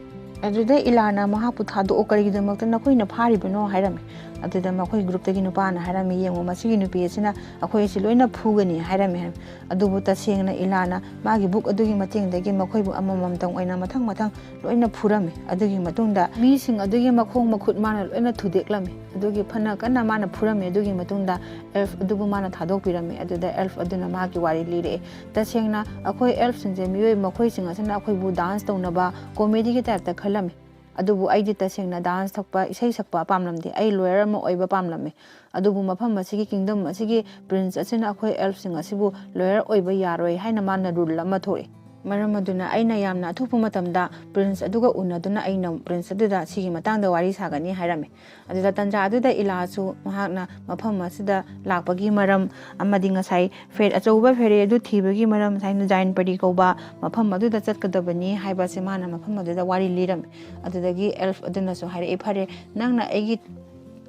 ꯑꯗꯨꯗ ꯏꯂꯥꯅ ꯃꯍꯥꯛꯄꯨ ꯊꯥꯗꯣꯛꯑꯣ ꯀꯔꯤꯒꯤꯗꯃꯛꯇ ꯅꯈꯣꯏꯅ ꯐꯥꯔꯤꯕꯅꯣ ꯍꯥꯏꯔꯝꯃꯤ ꯑꯗꯨꯗ ꯃꯈꯣꯏ ꯒ꯭ꯔꯨꯞꯇꯒꯤ ꯅꯨꯄꯥꯅ ꯍꯥꯏꯔꯝꯃꯤ ꯌꯦꯡꯉꯣ ꯃꯁꯤꯒꯤ ꯅꯨꯄꯤ ꯑꯁꯤꯅ ꯑꯩꯈꯣꯏ ꯑꯁꯤ ꯂꯣꯏꯅ ꯐꯨꯒꯅꯤ ꯍꯥꯏꯔꯝꯃꯤ ꯑꯗꯨꯕꯨ ꯇꯁꯦꯡꯅ ꯏꯂꯥꯅ ꯃꯥꯒꯤ ꯕꯨꯛ ꯑꯗꯨꯒꯤ ꯃꯇꯦꯡꯗꯒꯤ ꯃꯈꯣꯏꯕꯨ ꯑꯃꯃꯝꯇꯪ ꯑꯣꯏꯅ ꯃꯊꯪ ꯂꯣꯏꯅ ꯐꯨꯔꯝꯃꯤ ꯑꯗꯨꯒꯤ ꯃꯇꯨꯡꯗ ꯃꯤꯁꯤꯡ ꯑꯗꯨꯒꯤ ꯃꯈꯣꯡ ꯃꯈꯨꯠ ꯃꯥꯅ ꯂꯣꯏꯅ ꯊꯨꯗꯦꯛꯂꯝꯃꯤ ꯑꯗꯨꯒꯤ ꯐꯅ ꯀꯟꯅ ꯃꯥꯅ ꯐꯨꯔꯝꯃꯤ ꯑꯗꯨꯒꯤ ꯃꯇꯨꯡꯗ ꯑꯦꯜꯐ ꯑꯗꯨꯕꯨ ꯃꯥꯅ ꯊꯥꯗꯣꯛꯄꯤꯔꯝꯃꯤ ꯑꯗꯨꯗ ꯑꯦꯜꯐ ꯑꯗꯨꯅ ꯃꯍꯥꯛꯀꯤ ꯋꯥꯔꯤ ꯂꯤꯔꯛꯑꯦ ꯇꯁꯦꯡꯅ ꯑꯩꯈꯣꯏ ꯑꯦꯜꯐꯁꯤꯡꯁꯦ ꯃꯤꯑꯣꯏ ꯃꯈꯣꯏꯁꯤꯡ ꯑꯁꯤꯅ ꯑꯩꯈꯣꯏꯕꯨ ꯗꯥꯟꯁ ꯇꯧꯅꯕ ꯀꯣꯃꯦꯗꯤꯒꯤ ꯇꯥꯏꯞꯇ ꯈꯜꯂꯝꯃꯤ ꯑꯗꯨꯕꯨ ꯑꯩꯗꯤ ꯇꯁꯦꯡꯅ ꯗꯥꯟꯁ ꯊꯛꯄ ꯏꯁꯩ ꯁꯛꯄ ꯄꯥꯝꯂꯝꯗꯦ ꯑꯩ ꯂꯣꯌꯔ ꯑꯃ ꯑꯣꯏꯕ ꯄꯥꯝꯂꯝꯃꯤ ꯑꯗꯨꯕꯨ ꯃꯐꯝ ꯑꯁꯤꯒꯤ ꯀꯤꯡꯗꯝ ꯑꯁꯤꯒꯤ ꯄ꯭ꯔꯤꯟꯁ ꯑꯁꯤꯅ ꯑꯩꯈꯣꯏ ꯑꯦꯜꯐꯁꯤꯡ ꯑꯁꯤꯕꯨ ꯂꯣꯌꯔ ꯑꯣꯏꯕ ꯌꯥꯔꯣꯏ ꯍꯥꯏꯅ ꯃꯥꯅ ꯔꯨꯜ ꯑꯃ ꯊꯣꯛꯏ ꯃꯔꯝ ꯑꯗꯨꯅ ꯑꯩꯅ ꯌꯥꯝꯅ ꯑꯊꯨꯕ ꯃꯇꯝꯗ ꯄ꯭ꯔꯤꯟꯁ ꯑꯗꯨꯒ ꯎꯅꯗꯨꯅ ꯑꯩꯅ ꯄ꯭ꯔꯤꯟꯁ ꯑꯗꯨꯗ ꯁꯤꯒꯤ ꯃꯇꯥꯡꯗ ꯋꯥꯔꯤ ꯁꯥꯒꯅꯤ ꯍꯥꯏꯔꯝꯃꯤ ꯑꯗꯨꯗ ꯇꯟꯖꯥ ꯑꯗꯨꯗ ꯏꯂꯥꯁꯨ ꯃꯍꯥꯛꯅ ꯃꯐꯝ ꯑꯁꯤꯗ ꯂꯥꯛꯄꯒꯤ ꯃꯔꯝ ꯑꯃꯗꯤ ꯉꯁꯥꯏ ꯑꯆꯧꯕ ꯐꯦꯔꯤ ꯑꯗꯨ ꯊꯤꯕꯒꯤ ꯃꯔꯝ ꯉꯁꯥꯏꯅ ꯖꯥꯏꯟ ꯄꯦꯔꯤ ꯀꯧꯕ ꯃꯐꯝ ꯑꯗꯨꯗ ꯆꯠꯀꯗꯕꯅꯤ ꯍꯥꯏꯕꯁꯦ ꯃꯥꯅ ꯃꯐꯝ ꯑꯗꯨꯗ ꯋꯥꯔꯤ ꯂꯤꯔꯝꯃꯤ ꯑꯗꯨꯗꯒꯤ ꯑꯦꯜꯐ ꯑꯗꯨꯅꯁꯨ ꯍꯥꯏꯔꯛꯏ ꯐꯔꯦ ꯅꯪꯅ ꯑꯩꯒꯤ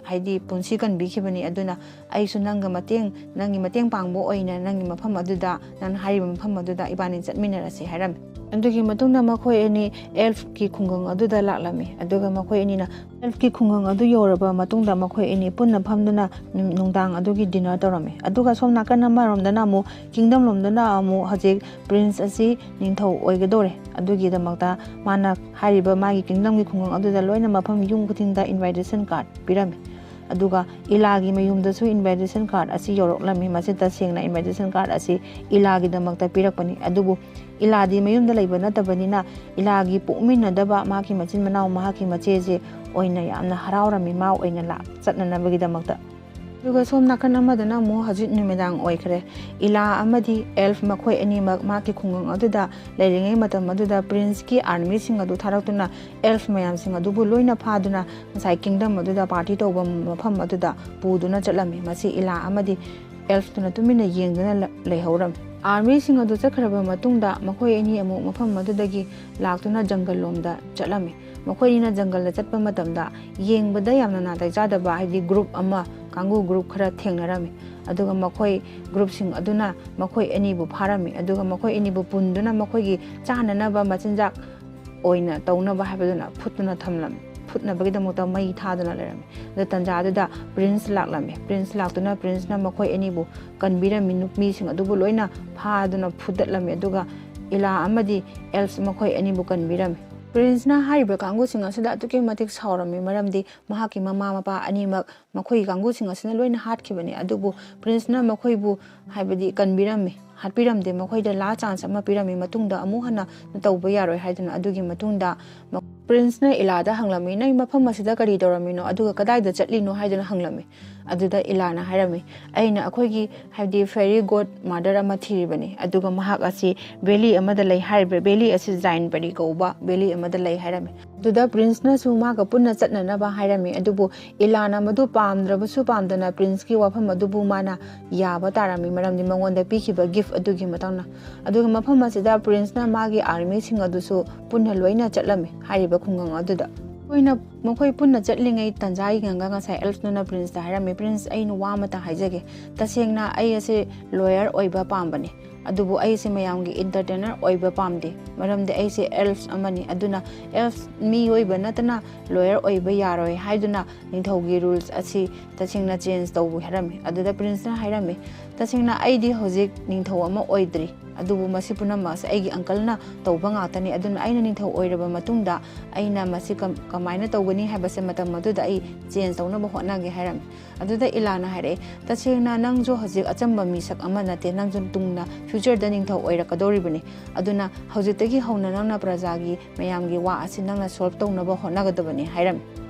ꯍꯥꯏꯗꯤ ꯄꯨꯟꯁꯤ ꯀꯟꯕꯤꯈꯤꯕꯅꯤ ꯑꯗꯨꯅ ꯑꯩꯁꯨ ꯅꯪꯒꯤ ꯃꯇꯦꯡ ꯄꯥꯡꯕ ꯑꯣꯏꯅ ꯅꯪꯒꯤ ꯃꯐꯝ ꯑꯗꯨꯗ ꯅꯪꯅ ꯍꯥꯏꯔꯤꯕ ꯃꯐꯝ ꯑꯗꯨꯗ ꯏꯕꯥꯅꯤ ꯆꯠꯃꯤꯟꯅꯔꯁꯤ ꯍꯥꯏꯔꯝꯃꯤ ꯑꯗꯨꯒꯤ ꯃꯇꯨꯡꯗ ꯃꯈꯣꯏ ꯑꯅꯤ ꯑꯦꯜꯐꯀꯤ ꯈꯨꯡꯒꯪ ꯑꯗꯨꯗ ꯂꯥꯛꯂꯝꯃꯤ ꯑꯗꯨꯒ ꯃꯈꯣꯏ ꯑꯅꯤꯅ ꯑꯦꯜꯐꯀꯤ ꯈꯨꯡꯒꯪ ꯑꯗꯨ ꯌꯧꯔꯕ ꯃꯇꯨꯡꯗ ꯃꯈꯣꯏ ꯑꯅꯤ ꯄꯨꯟꯅ ꯐꯝꯗꯨꯅ ꯅꯨꯡꯗꯥꯡ ꯑꯗꯨꯒꯤ ꯗꯤꯅꯔ ꯇꯧꯔꯝꯃꯤ ꯑꯗꯨꯒ ꯁꯣꯝ ꯅꯥꯀꯟ ꯑꯃꯔꯣꯝꯗꯅ ꯑꯃꯨꯛ ꯀꯤꯡꯗꯝ ꯂꯣꯝꯗꯅ ꯑꯃꯨꯛ ꯍꯧꯖꯤꯛ ꯄ꯭ꯔꯤꯟꯁ ꯑꯁꯤ ꯅꯤꯡꯊꯧ ꯑꯣꯏꯒꯗꯧꯔꯦ ꯑꯗꯨꯒꯤꯗꯃꯛꯇ ꯃꯥꯅ ꯍꯥꯏꯔꯤꯕ ꯃꯥꯒꯤ ꯀꯤꯡꯗꯝꯒꯤ ꯈꯨꯡꯒꯪ ꯑꯗꯨꯗ ꯂꯣꯏꯅ ꯃꯐꯝ ꯌꯨꯝ ꯈꯨꯗꯤꯡꯗ ꯏꯟꯚꯥꯏꯇꯦꯁꯟ ꯀꯥꯔꯗ ꯄꯤꯔꯝꯃꯤ ꯑꯗꯨꯒ ꯏꯂꯥꯒꯤ ꯃꯌꯨꯝꯗꯁꯨ ꯏꯟꯚꯥꯏꯇꯦꯁꯟ ꯀꯥꯔꯗ ꯑꯁꯤ ꯌꯧꯔꯛꯂꯝꯃꯤ ꯃꯁꯤ ꯇꯁꯦꯡꯅ ꯏꯟꯚꯥꯏꯇꯦꯁꯟ ꯀꯥꯔꯗ ꯑꯁꯤ ꯏꯂꯥꯒꯤꯗꯃꯛꯇ ꯄꯤꯔꯛꯄꯅꯤ ꯑꯗꯨꯕꯨ ꯏꯂꯥꯗꯤ ꯃꯌꯨꯝꯗ ꯂꯩꯕ ꯅꯠꯇꯕꯅꯤna ꯏꯂꯥꯒꯤ ꯄꯣꯛꯃꯤꯟꯅꯗꯕ ꯃꯍꯥꯛꯀꯤ ꯃꯆꯤꯟ ꯃꯅꯥꯎ ꯃꯍꯥꯛꯀꯤ ꯃꯆꯦꯁꯦ ꯑꯣꯏꯅ ꯌꯥꯝꯅ ꯍꯔꯥꯎꯔꯝꯃꯤ ꯃꯥ ꯑꯣꯏꯅ ꯆꯠꯅꯅꯕꯒꯤꯗꯃꯛꯇ ꯑꯗꯨꯒ ꯁꯣꯝ ꯅꯥꯀꯟ ꯑꯃꯗꯅ ꯑꯃꯨꯛ ꯍꯧꯖꯤꯛ ꯅꯨꯃꯤꯗꯥꯡ ꯑꯣꯏꯈ꯭ꯔꯦ ꯏꯂꯥ ꯑꯃꯗꯤ ꯑꯦꯜꯐ ꯃꯈꯣꯏ ꯑꯅꯤꯃꯛ ꯃꯍꯥꯛꯀꯤ ꯈꯨꯡꯒꯪ ꯑꯗꯨꯗ ꯂꯩꯔꯤꯉꯩ ꯃꯇꯝ ꯑꯗꯨꯗ ꯄ꯭ꯔꯤꯟꯁꯀꯤ ꯑꯥꯔꯃꯤꯁꯤꯡ ꯑꯗꯨ ꯊꯥꯔꯛꯇꯨꯅ ꯑꯦꯜꯐ ꯃꯌꯥꯝꯁꯤꯡ ꯑꯗꯨꯕꯨ ꯂꯣꯏꯅ ꯐꯥꯗꯨꯅ ꯉꯁꯥꯏ ꯀꯤꯡꯗꯝ ꯑꯗꯨꯗ ꯄꯥꯔꯇꯤ ꯇꯧꯕ ꯃꯐꯝ ꯑꯗꯨꯗ ꯄꯨꯗꯨꯅ ꯆꯠꯂꯝꯃꯤ ꯃꯁꯤ ꯏꯂꯥ ꯑꯃꯗꯤ ꯑꯦꯜꯐꯇꯨꯅ ꯇꯨꯃꯤꯟꯅ ꯌꯦꯡꯗꯨꯅ ꯂꯩꯍꯧꯔꯝꯃꯤ ꯑꯥꯔꯃꯤꯁꯤꯡ ꯑꯗꯨ ꯆꯠꯈ꯭ꯔꯕ ꯃꯇꯨꯡꯗ ꯃꯈꯣꯏ ꯑꯅꯤ ꯑꯃꯨꯛ ꯃꯐꯝ ꯑꯗꯨꯗꯒꯤ ꯂꯥꯛꯇꯨꯅ ꯖꯪꯒꯜ ꯂꯣꯝꯗ ꯆꯠꯂꯝꯃꯤ ꯃꯈꯣꯏ ꯑꯅꯤꯅ ꯖꯪꯒꯜꯗ ꯆꯠꯄ ꯃꯇꯝꯗ ꯌꯦꯡꯕꯗ ꯌꯥꯝꯅ ꯅꯥꯇꯩ ꯆꯥꯗꯕ ꯍꯥꯏꯗꯤ ꯀꯥꯡꯕꯨ ꯒ꯭ꯔꯨꯞ ꯈꯔ ꯊꯦꯡꯅꯔꯝꯃꯤ ꯑꯗꯨꯒ ꯃꯈꯣꯏ ꯒ꯭ꯔꯨꯞꯁꯤꯡ ꯑꯗꯨꯅ ꯃꯈꯣꯏ ꯑꯅꯤꯕꯨ ꯐꯥꯔꯝꯃꯤ ꯑꯗꯨꯒ ꯃꯈꯣꯏ ꯑꯅꯤꯕꯨ ꯄꯨꯟꯗꯨꯅ ꯃꯈꯣꯏꯒꯤ ꯆꯥꯅꯅꯕ ꯃꯆꯤꯟꯖꯥꯛ ꯑꯣꯏꯅ ꯇꯧꯅꯕ ꯍꯥꯏꯕꯗꯨꯅ ꯐꯨꯠꯇꯨꯅ ꯊꯝꯂꯝꯃꯤ ꯐꯨꯠꯅꯕꯒꯤꯗꯃꯛꯇ ꯃꯩ ꯊꯥꯗꯨꯅ ꯂꯩꯔꯝꯃꯤ ꯑꯗꯨ ꯇꯟꯖꯥ ꯑꯗꯨꯗ ꯄ꯭ꯔꯤꯟꯁ ꯂꯥꯛꯂꯝꯃꯤ ꯄ꯭ꯔꯤꯟꯁ ꯂꯥꯛꯇꯨꯅ ꯄ꯭ꯔꯤꯟꯁꯅ ꯃꯈꯣꯏ ꯑꯅꯤꯕꯨ ꯀꯟꯕꯤꯔꯝꯃꯤ ꯅꯨꯄꯤꯁꯤꯡ ꯑꯗꯨꯕꯨ ꯂꯣꯏꯅ ꯐꯥꯗꯨꯅ ꯐꯨꯗꯠꯂꯝꯃꯤ ꯑꯗꯨꯒ ꯏꯂꯥ ꯑꯃꯗꯤ ꯑꯦꯜꯐ ꯃꯈꯣꯏ ꯑꯅꯤꯕꯨ ꯀꯟꯕꯤꯔꯝꯃꯤ ꯄ꯭ꯔꯤꯟꯁꯅ ꯍꯥꯏꯔꯤꯕ ꯀꯥꯡꯕꯨꯁꯤꯡ ꯑꯁꯤꯗ ꯑꯗꯨꯛꯀꯤ ꯃꯇꯤꯛ ꯁꯥꯎꯔꯝꯃꯤ ꯃꯔꯝꯗꯤ ꯃꯍꯥꯛꯀꯤ ꯃꯃꯥ ꯃꯄꯥ ꯑꯅꯤꯃꯛ ꯃꯈꯣꯏꯒꯤ ꯀꯥꯡꯕꯨꯁꯤꯡ ꯑꯁꯤꯅ ꯂꯣꯏꯅ ꯍꯥꯠꯈꯤꯕꯅꯤ ꯑꯗꯨꯕꯨ ꯄ꯭ꯔꯤꯟꯁꯅ ꯃꯈꯣꯏꯕꯨ ꯍꯥꯏꯕꯗꯤ ꯀꯟꯕꯤꯔꯝꯃꯤ ꯍꯥꯠꯄꯤꯔꯝꯗꯦ ꯃꯈꯣꯏꯗ ꯂꯥꯁ ꯆꯥꯟꯁ ꯑꯃ ꯄꯤꯔꯝꯃꯤ ꯃꯇꯨꯡꯗ ꯑꯃꯨꯛ ꯍꯟꯅ ꯇꯧꯕ ꯌꯥꯔꯣꯏ ꯍꯥꯏꯗꯨꯅ ꯑꯗꯨꯒꯤ ꯃꯇꯨꯡꯗ ꯄ꯭ꯔꯤꯟꯁꯅ ꯏꯂꯥꯗ ꯍꯪꯂꯝꯃꯤ ꯅꯪ ꯃꯐꯝ ꯑꯁꯤꯗ ꯀꯔꯤ ꯇꯧꯔꯝꯃꯤꯅꯣ ꯑꯗꯨꯒ ꯀꯗꯥꯏꯗ ꯆꯠꯂꯤꯅꯣ ꯍꯥꯏꯗꯨꯅ ꯍꯪꯂꯝꯃꯤ ꯑꯗꯨꯗ ꯏꯂꯥꯅ ꯍꯥꯏꯔꯝꯃꯤ ꯑꯩꯅ ꯑꯩꯈꯣꯏꯒꯤ ꯍꯥꯏꯕꯗꯤ ꯐꯦꯔꯤ ꯒꯣꯗ ꯃꯥꯗꯔ ꯑꯃ ꯊꯤꯔꯤꯕꯅꯤ ꯑꯗꯨꯒ ꯃꯍꯥꯛ ꯑꯁꯤ ꯚꯦꯂꯤ ꯑꯃꯗ ꯂꯩ ꯍꯥꯏꯔꯤꯕ ꯚꯦꯂꯤ ꯑꯁꯤ ꯖꯥꯏꯟ ꯄꯦꯔꯤ ꯀꯧꯕ ꯚꯦꯂꯤ ꯑꯃꯗ ꯂꯩ ꯍꯥꯏꯔꯝꯃꯤ ꯑꯗꯨꯗ ꯄ꯭ꯔꯤꯟꯁꯅꯁꯨ ꯃꯥꯒ ꯄꯨꯟꯅ ꯆꯠꯅꯅꯕ ꯍꯥꯏꯔꯝꯃꯤ ꯑꯗꯨꯕꯨ ꯏꯂꯥꯅ ꯃꯗꯨ ꯄꯥꯝꯗ꯭ꯔꯕꯁꯨ ꯄꯥꯝꯗꯅ ꯄ꯭ꯔꯤꯟꯁꯀꯤ ꯋꯥꯐꯝ ꯑꯗꯨꯕꯨ ꯃꯥꯅ ꯌꯥꯕ ꯇꯥꯔꯝꯃꯤ ꯃꯔꯝꯗꯤ ꯃꯉꯣꯟꯗ ꯄꯤꯈꯤꯕ ꯒꯤꯐ ꯑꯗꯨꯒꯤ ꯃꯇꯥꯡꯅ ꯑꯗꯨꯒ ꯃꯐꯝ ꯑꯁꯤꯗ ꯄ꯭ꯔꯤꯟꯁꯅ ꯃꯥꯒꯤ ꯑꯥꯔꯃꯤꯁꯤꯡ ꯑꯗꯨꯁꯨ ꯄꯨꯟꯅ ꯂꯣꯏꯅ ꯆꯠꯂꯝꯃꯤ ꯍꯥꯏꯔꯤꯕ ꯈꯨꯡꯒꯪ ꯑꯗꯨꯗ ꯃꯈꯣꯏ ꯄꯨꯟꯅ ꯆꯠꯂꯤꯉꯩ ꯇꯟꯖꯥ ꯌꯦꯡꯉꯒ ꯉꯁꯥꯏ ꯑꯦꯜꯐꯇꯨꯅ ꯄ꯭ꯔꯤꯟꯁꯇ ꯍꯥꯏꯔꯝꯃꯤ ꯄ꯭ꯔꯤꯟꯁ ꯑꯩꯅ ꯋꯥ ꯑꯃꯇ ꯍꯥꯏꯖꯒꯦ ꯇꯁꯦꯡꯅ ꯑꯩ ꯑꯁꯤ ꯂꯣꯌꯔ ꯑꯣꯏꯕ ꯄꯥꯝꯕꯅꯤ ꯑꯗꯨꯕꯨ ꯑꯩꯁꯦ ꯃꯌꯥꯝꯒꯤ इंटरटेनर ओइबा पामदे मरमदे ऐसे एल्फ्स अमनी अदुना एल्फ्स मी ओइबा नतना लॉयर ओइबा यारोय हाइदुना निंथौगी रूल्स असि तसिंगना चेंज तौबु हरमे अदुदा प्रिंस ना हाइरमे ꯇꯁꯦꯡꯅ ꯑꯩꯗꯤ ꯍꯧꯖꯤꯛ ꯅꯤꯡꯊꯧ ꯑꯃ ꯑꯣꯏꯗ꯭ꯔꯤ ꯑꯗꯨꯕꯨ ꯃꯁꯤ ꯄꯨꯝꯅꯃꯛꯁꯦ ꯑꯩꯒꯤ ꯑꯪꯀꯜꯅ ꯇꯧꯕ ꯉꯥꯛꯇꯅꯤ ꯑꯗꯨꯅ ꯑꯩꯅ ꯅꯤꯡꯊꯧ ꯑꯣꯏꯔꯕ ꯃꯇꯨꯡꯗ ꯑꯩꯅ ꯃꯁꯤ ꯀꯃꯥꯏꯅ ꯇꯧꯒꯅꯤ ꯍꯥꯏꯕꯁꯦ ꯃꯇꯝ ꯑꯗꯨꯗ ꯑꯩ ꯆꯦꯟꯖ ꯇꯧꯅꯕ ꯍꯣꯠꯅꯒꯦ ꯍꯥꯏꯔꯝꯃꯤ ꯑꯗꯨꯗ ꯏꯂꯥꯅ ꯍꯥꯏꯔꯛꯑꯦ ꯇꯁꯦꯡꯅ ꯅꯪꯁꯨ ꯍꯧꯖꯤꯛ ꯑꯆꯝꯕ ꯃꯤꯁꯛ ꯑꯃ ꯅꯠꯇꯦ ꯅꯪꯁꯨ ꯇꯨꯡꯗ ꯐ꯭ꯌꯨꯆꯔꯗ ꯅꯤꯡꯊꯧ ꯑꯣꯏꯔꯛꯀꯗꯧꯔꯤꯕꯅꯤ ꯑꯗꯨꯅ ꯍꯧꯖꯤꯛꯇꯒꯤ ꯍꯧꯅ ꯅꯪꯅ ꯄ꯭ꯔꯖꯥꯒꯤ ꯃꯌꯥꯝꯒꯤ ꯋꯥ ꯑꯁꯤ ꯅꯪꯅ ꯁꯣꯜꯕ ꯇꯧꯅꯕ ꯍꯣꯠꯅꯒꯗꯕꯅꯤ ꯍꯥꯏꯔꯝꯃꯤ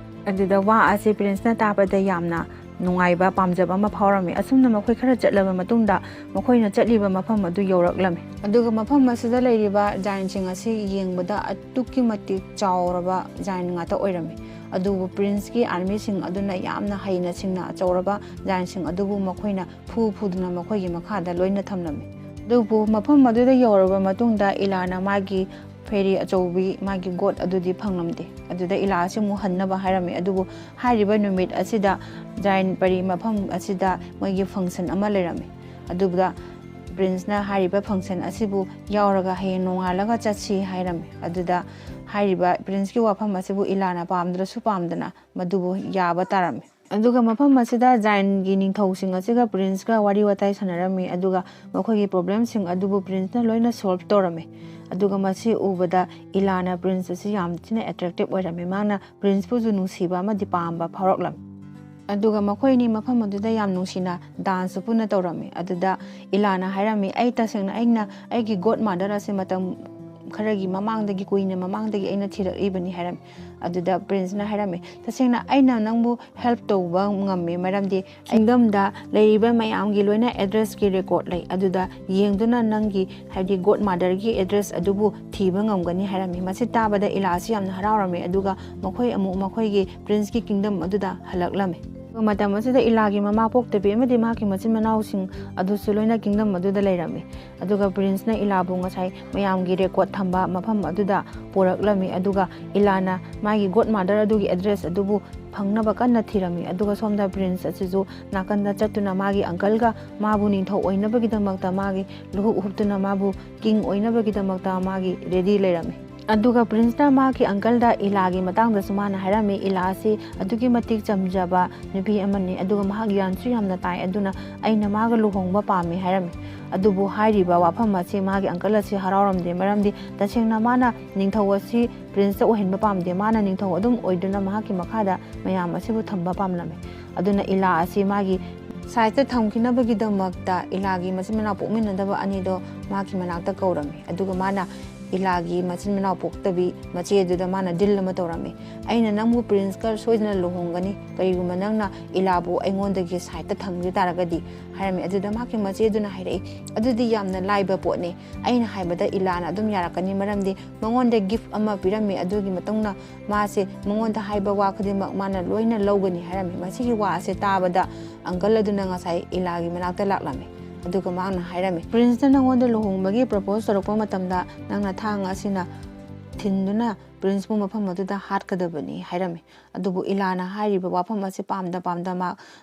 ꯑꯗꯨꯗ ꯋꯥ ꯑꯁꯤ ꯄ꯭ꯔꯤꯟꯁꯅ ꯇꯥꯕꯗ ꯌꯥꯝꯅ ꯅꯨꯡꯉꯥꯏꯕ ꯄꯥꯝꯖꯕ ꯑꯃ ꯐꯥꯎꯔꯝꯃꯤ ꯑꯁꯨꯝꯅ ꯃꯈꯣꯏ ꯈꯔ ꯆꯠꯂꯕ ꯃꯇꯨꯡꯗ ꯃꯈꯣꯏꯅ ꯆꯠꯂꯤꯕ ꯃꯐꯝ ꯑꯗꯨ ꯌꯧꯔꯛꯂꯝꯃꯤ ꯑꯗꯨꯒ ꯃꯐꯝ ꯑꯁꯤꯗ ꯂꯩꯔꯤꯕ ꯖꯥꯏꯟꯁꯤꯡ ꯑꯁꯤ ꯌꯦꯡꯕꯗ ꯑꯗꯨꯛꯀꯤ ꯃꯇꯤꯛ ꯆꯥꯎꯔꯕ ꯖꯥꯏꯟ ꯉꯥꯛꯇ ꯑꯣꯏꯔꯝꯃꯤ ꯑꯗꯨꯕꯨ ꯄ꯭ꯔꯤꯟꯁꯀꯤ ꯑꯥꯔꯃꯤꯁꯤꯡ ꯑꯗꯨꯅ ꯌꯥꯝꯅ ꯍꯩꯅ ꯁꯤꯡꯅ ꯑꯆꯧꯔꯕ ꯖꯥꯏꯟꯁꯤꯡ ꯑꯗꯨꯕꯨ ꯃꯈꯣꯏꯅ ꯐꯨꯗꯨꯅ ꯃꯈꯣꯏꯒꯤ ꯃꯈꯥꯗ ꯂꯣꯏꯅ ꯊꯝꯂꯝꯃꯤ ꯑꯗꯨꯕꯨ ꯃꯐꯝ ꯑꯗꯨꯗ ꯌꯧꯔꯕ ꯃꯇꯨꯡꯗ ꯏꯂꯥꯅ ꯃꯥꯒꯤ ꯐꯦꯔꯤ ꯑꯆꯧꯕꯤ ꯃꯥꯒꯤ ꯒꯣꯠ ꯑꯗꯨꯗꯤ ꯐꯪꯂꯝꯗꯦ ꯑꯗꯨꯗ ꯏꯂꯥ ꯑꯁꯤ ꯑꯃꯨꯛ ꯍꯟꯅꯕ ꯍꯥꯏꯔꯝꯃꯤ ꯑꯗꯨꯕꯨ ꯍꯥꯏꯔꯤꯕ ꯅꯨꯃꯤꯠ ꯑꯁꯤꯗ ꯖꯥꯏꯟ ꯄꯔꯤ ꯃꯐꯝ ꯑꯁꯤꯗ ꯃꯣꯏꯒꯤ ꯐꯪꯁꯟ ꯑꯃ ꯂꯩꯔꯝꯃꯤ ꯑꯗꯨꯗ ꯄ꯭ꯔꯤꯟꯁꯅ ꯍꯥꯏꯔꯤꯕ ꯐꯪꯁꯟ ꯑꯁꯤꯕꯨ ꯌꯥꯎꯔꯒ ꯍꯌꯦꯡ ꯅꯣꯡꯉꯥꯜꯂꯒ ꯆꯠꯁꯤ ꯍꯥꯏꯔꯝꯃꯤ ꯑꯗꯨꯗ ꯍꯥꯏꯔꯤꯕ ꯄ꯭ꯔꯤꯟꯁꯀꯤ ꯋꯥꯐꯝ ꯑꯁꯤꯕꯨ ꯏꯂꯥꯅ ꯄꯥꯝꯗ꯭ꯔꯁꯨ ꯄꯥꯝꯗꯅ ꯃꯗꯨꯕꯨ ꯌꯥꯕ ꯇꯥꯔꯝꯃꯤ ꯑꯗꯨꯒ ꯃꯐꯝ ꯑꯁꯤꯗ ꯖꯥꯏꯟꯒꯤ ꯅꯤꯡꯊꯧꯁꯤꯡ ꯑꯁꯤꯒ ꯄ꯭ꯔꯤꯟꯁꯀ ꯋꯥꯔꯤ ꯋꯥꯇꯥꯏ ꯁꯥꯟꯅꯔꯝꯃꯤ ꯑꯗꯨꯒ ꯃꯈꯣꯏꯒꯤ ꯄ꯭ꯔꯣꯕ꯭ꯂꯦꯝꯁꯤꯡ ꯑꯗꯨꯕꯨ ꯄ꯭ꯔꯤꯟꯁꯅ ꯂꯣꯏꯅ ꯁꯣꯜꯕ ꯇꯧꯔꯝꯃꯤ ꯑꯗꯨꯒ ꯃꯁꯤ ꯎꯕꯗ ꯏꯂꯥꯅ ꯄ꯭ꯔꯤꯟꯁ ꯑꯁꯤ ꯌꯥꯝ ꯊꯤꯅ ꯑꯦꯇ꯭ꯔꯦꯛꯇꯤꯞ ꯑꯣꯏꯔꯝꯃꯤ ꯃꯥꯅ ꯄ꯭ꯔꯤꯟꯁꯄꯨꯁꯨ ꯅꯨꯡꯁꯤꯕ ꯑꯃꯗꯤ ꯄꯥꯝꯕ ꯐꯥꯎꯔꯛꯂꯝꯃꯤ ꯑꯗꯨꯒ ꯃꯈꯣꯏꯅꯤ ꯃꯐꯝ ꯑꯗꯨꯗ ꯌꯥꯝ ꯅꯨꯡꯁꯤꯅ ꯗꯥꯟꯁꯁꯨ ꯄꯨꯟꯅ ꯇꯧꯔꯝꯃꯤ ꯑꯗꯨꯗ ꯏꯂꯥꯅ ꯍꯥꯏꯔꯝꯃꯤ ꯑꯩ ꯇꯁꯦꯡꯅ ꯑꯩꯒꯤ ꯒꯣꯗ ꯃꯥꯗꯔ ꯑꯁꯤ ꯃꯇꯝ ꯈꯔꯒꯤ ꯃꯃꯥꯡꯗꯒꯤ ꯀꯨꯏꯅ ꯃꯃꯥꯡꯗꯒꯤ ꯑꯩꯅ ꯊꯤꯔꯛꯏꯕꯅꯤ ꯍꯥꯏꯔꯝꯃꯤ ꯑꯗꯨꯗ ꯄ꯭ꯔꯤꯟꯁꯅ ꯍꯥꯏꯔꯝꯃꯤ ꯇꯁꯦꯡꯅ ꯑꯩꯅ ꯅꯪꯕꯨ ꯍꯦꯜꯞ ꯇꯧꯕ ꯉꯝꯃꯤ ꯃꯔꯝꯗꯤ ꯀꯤꯡꯗꯝꯗ ꯂꯩꯔꯤꯕ ꯃꯌꯥꯝꯒꯤ ꯂꯣꯏꯅ ꯑꯦꯗ꯭ꯔꯦꯁꯀꯤ ꯔꯦꯀꯣꯔꯗ ꯂꯩ ꯑꯗꯨꯗ ꯌꯦꯡꯗꯨꯅ ꯅꯪꯒꯤ ꯍꯥꯏꯕꯗꯤ ꯒꯣꯗ ꯃꯥꯗꯔꯒꯤ ꯑꯦꯗ꯭ꯔꯦꯁ ꯑꯗꯨꯕꯨ ꯊꯤꯕ ꯉꯝꯒꯅꯤ ꯍꯥꯏꯔꯝꯃꯤ ꯃꯁꯤ ꯇꯥꯕꯗ ꯏꯂꯥꯁꯤ ꯌꯥꯝꯅ ꯍꯔꯥꯎꯔꯝꯃꯤ ꯑꯗꯨꯒ ꯃꯈꯣꯏ ꯑꯃꯨꯛ ꯃꯈꯣꯏꯒꯤ ꯄ꯭ꯔꯤꯟꯁꯀꯤ ꯀꯤꯡꯗꯝ ꯑꯗꯨꯗ ꯍꯜꯂꯛꯂꯝꯃꯤ ꯃꯇꯝ ꯑꯁꯤꯗ ꯏꯂꯥꯒꯤ ꯃꯃꯥ ꯄꯣꯛꯇꯕꯤ ꯑꯃꯗꯤ ꯃꯍꯥꯛꯀꯤ ꯃꯆꯤꯟ ꯃꯅꯥꯎꯁꯤꯡ ꯑꯗꯨꯁꯨ ꯂꯣꯏꯅ ꯀꯤꯡꯗꯝ ꯑꯗꯨꯗ ꯂꯩꯔꯝꯃꯤ ꯑꯗꯨꯒ ꯄ꯭ꯔꯤꯟꯁꯅ ꯏꯂꯥꯕꯨ ꯉꯁꯥꯏ ꯃꯌꯥꯝꯒꯤ ꯔꯦꯀꯣꯔꯗ ꯊꯝꯕ ꯃꯐꯝ ꯑꯗꯨꯗ ꯄꯨꯔꯛꯂꯝꯃꯤ ꯑꯗꯨꯒ ꯏꯂꯥꯅ ꯃꯥꯒꯤ ꯒꯣꯗ ꯃꯥꯗꯔ ꯑꯗꯨꯒꯤ ꯑꯦꯗ꯭ꯔꯦꯁ ꯑꯗꯨꯕꯨ ꯐꯪꯅꯕ ꯀꯟꯅ ꯊꯤꯔꯝꯃꯤ ꯑꯗꯨꯒ ꯁꯣꯝꯗ ꯄ꯭ꯔꯤꯟꯁ ꯑꯁꯤꯁꯨ ꯅꯥꯀꯟꯗ ꯆꯠꯇꯨꯅ ꯃꯥꯒꯤ ꯑꯪꯀꯜꯒ ꯃꯥꯕꯨ ꯅꯤꯡꯊꯧ ꯑꯣꯏꯅꯕꯒꯤꯗꯃꯛꯇ ꯃꯥꯒꯤ ꯂꯨꯍꯨꯞ ꯍꯨꯞꯇꯨꯅ ꯃꯥꯕꯨ ꯀꯤꯡ ꯑꯣꯏꯅꯕꯒꯤꯗꯃꯛꯇ ꯃꯥꯒꯤ ꯔꯦꯗꯤ ꯂꯩꯔꯝꯃꯤ ꯑꯗꯨꯒ ꯄ꯭ꯔꯤꯟꯁꯅ ꯃꯥꯒꯤ ꯑꯪꯀꯜꯗ ꯏꯂꯥꯒꯤ ꯃꯇꯥꯡꯗꯁꯨ ꯃꯥꯅ ꯍꯥꯏꯔꯝꯃꯤ ꯏꯂꯥ ꯑꯁꯤ ꯑꯗꯨꯛꯀꯤ ꯃꯇꯤꯛ ꯆꯝꯖꯕ ꯅꯨꯄꯤ ꯑꯃꯅꯤ ꯑꯗꯨꯒ ꯃꯍꯥꯛ ꯒ꯭ꯌꯥꯟꯁꯨ ꯌꯥꯝꯅ ꯇꯥꯏ ꯑꯗꯨꯅ ꯑꯩꯅ ꯃꯥꯒ ꯂꯨꯍꯣꯡꯕ ꯄꯥꯝꯃꯤ ꯍꯥꯏꯔꯝꯃꯤ ꯑꯗꯨꯕꯨ ꯍꯥꯏꯔꯤꯕ ꯋꯥꯐꯝ ꯑꯁꯤ ꯃꯥꯒꯤ ꯑꯪꯀꯜ ꯑꯁꯤ ꯍꯔꯥꯎꯔꯝꯗꯦ ꯃꯔꯝꯗꯤ ꯇꯁꯦꯡꯅ ꯃꯥꯅ ꯅꯤꯡꯊꯧ ꯑꯁꯤ ꯄ꯭ꯔꯤꯟꯁꯇ ꯑꯣꯏꯍꯟꯕ ꯄꯥꯝꯗꯦ ꯃꯥꯅ ꯅꯤꯡꯊꯧ ꯑꯗꯨꯝ ꯑꯣꯏꯗꯨꯅ ꯃꯍꯥꯛꯀꯤ ꯃꯈꯥꯗ ꯃꯌꯥꯝ ꯑꯁꯤꯕꯨ ꯊꯝꯕ ꯄꯥꯝꯂꯝꯃꯤ ꯑꯗꯨꯅ ꯏꯂꯥ ꯑꯁꯤ ꯃꯥꯒꯤ ꯁꯥꯏꯠꯇ ꯊꯝꯈꯤꯅꯕꯒꯤꯗꯃꯛꯇ ꯏꯂꯥꯒꯤ ꯃꯆꯤꯟ ꯃꯅꯥꯎ ꯄꯣꯛꯃꯤꯟꯅꯗꯕ ꯑꯅꯤꯗꯣ ꯃꯥꯒꯤ ꯃꯅꯥꯛꯇ ꯀꯧꯔꯝꯃꯤ ꯑꯗꯨꯒ ꯃꯥꯅ ꯏꯂꯥꯒꯤ ꯃꯆꯤꯟ ꯃꯅꯥꯎ ꯄꯣꯛꯇꯕꯤ ꯃꯆꯦꯗꯨꯗ ꯃꯥꯅ ꯗꯤꯜ ꯑꯃ ꯇꯧꯔꯝꯃꯤ ꯑꯩꯅ ꯅꯪꯕꯨ ꯄ꯭ꯔꯤꯟꯁꯀ ꯁꯣꯏꯗꯅ ꯂꯨꯍꯣꯡꯒꯅꯤ ꯀꯔꯤꯒꯨꯝꯕ ꯅꯪꯅ ꯏꯂꯥꯕꯨ ꯑꯩꯉꯣꯟꯗꯒꯤ ꯁꯥꯏꯠꯇ ꯊꯝꯈꯤ ꯇꯥꯔꯒꯗꯤ ꯍꯥꯏꯔꯝꯃꯤ ꯑꯗꯨꯗ ꯃꯍꯥꯛꯀꯤ ꯃꯆꯦꯗꯨꯅ ꯍꯥꯏꯔꯛꯏ ꯑꯗꯨꯗꯤ ꯌꯥꯝꯅ ꯂꯥꯏꯕ ꯄꯣꯠꯅꯤ ꯑꯩꯅ ꯍꯥꯏꯕꯗ ꯏꯂꯥꯅ ꯑꯗꯨꯝ ꯌꯥꯔꯛꯀꯅꯤ ꯃꯔꯝꯗꯤ ꯃꯉꯣꯟꯗ ꯒꯤꯐ ꯑꯃ ꯄꯤꯔꯝꯃꯤ ꯑꯗꯨꯒꯤ ꯃꯇꯨꯡꯗ ꯃꯥꯁꯦ ꯃꯉꯣꯟꯗ ꯍꯥꯏꯕ ꯋꯥ ꯈꯨꯗꯤꯡꯃꯛ ꯃꯥꯅ ꯂꯣꯏꯅ ꯂꯧꯒꯅꯤ ꯍꯥꯏꯔꯝꯃꯤ ꯃꯁꯤꯒꯤ ꯋꯥ ꯑꯁꯤ ꯇꯥꯕꯗ ꯑꯪꯀꯜ ꯑꯗꯨꯅ ꯉꯁꯥꯏ ꯏꯂꯥꯒꯤ ꯃꯅꯥꯛꯇ ꯂꯥꯛꯂꯝꯃꯤ ꯑꯗꯨꯒ ꯃꯥꯅ ꯍꯥꯏꯔꯝꯃꯤ ꯄ꯭ꯔꯤꯟꯁꯅ ꯅꯪꯉꯣꯟꯗ ꯂꯨꯍꯣꯡꯕꯒꯤ ꯄ꯭ꯔꯄꯣꯁ ꯇꯧꯔꯛꯄ ꯃꯇꯝꯗ ꯅꯪꯅ ꯊꯥꯡ ꯑꯁꯤꯅ ꯊꯤꯟꯗꯨꯅ ꯄ꯭ꯔꯤꯟꯁꯄꯨ ꯃꯐꯝ ꯑꯗꯨꯗ ꯍꯥꯠꯀꯗꯕꯅꯤ ꯍꯥꯏꯔꯝꯃꯤ ꯑꯗꯨꯕꯨ ꯏꯂꯥꯅ ꯍꯥꯏꯔꯤꯕ ꯋꯥꯐꯝ ꯑꯁꯤ ꯄꯥꯝꯗ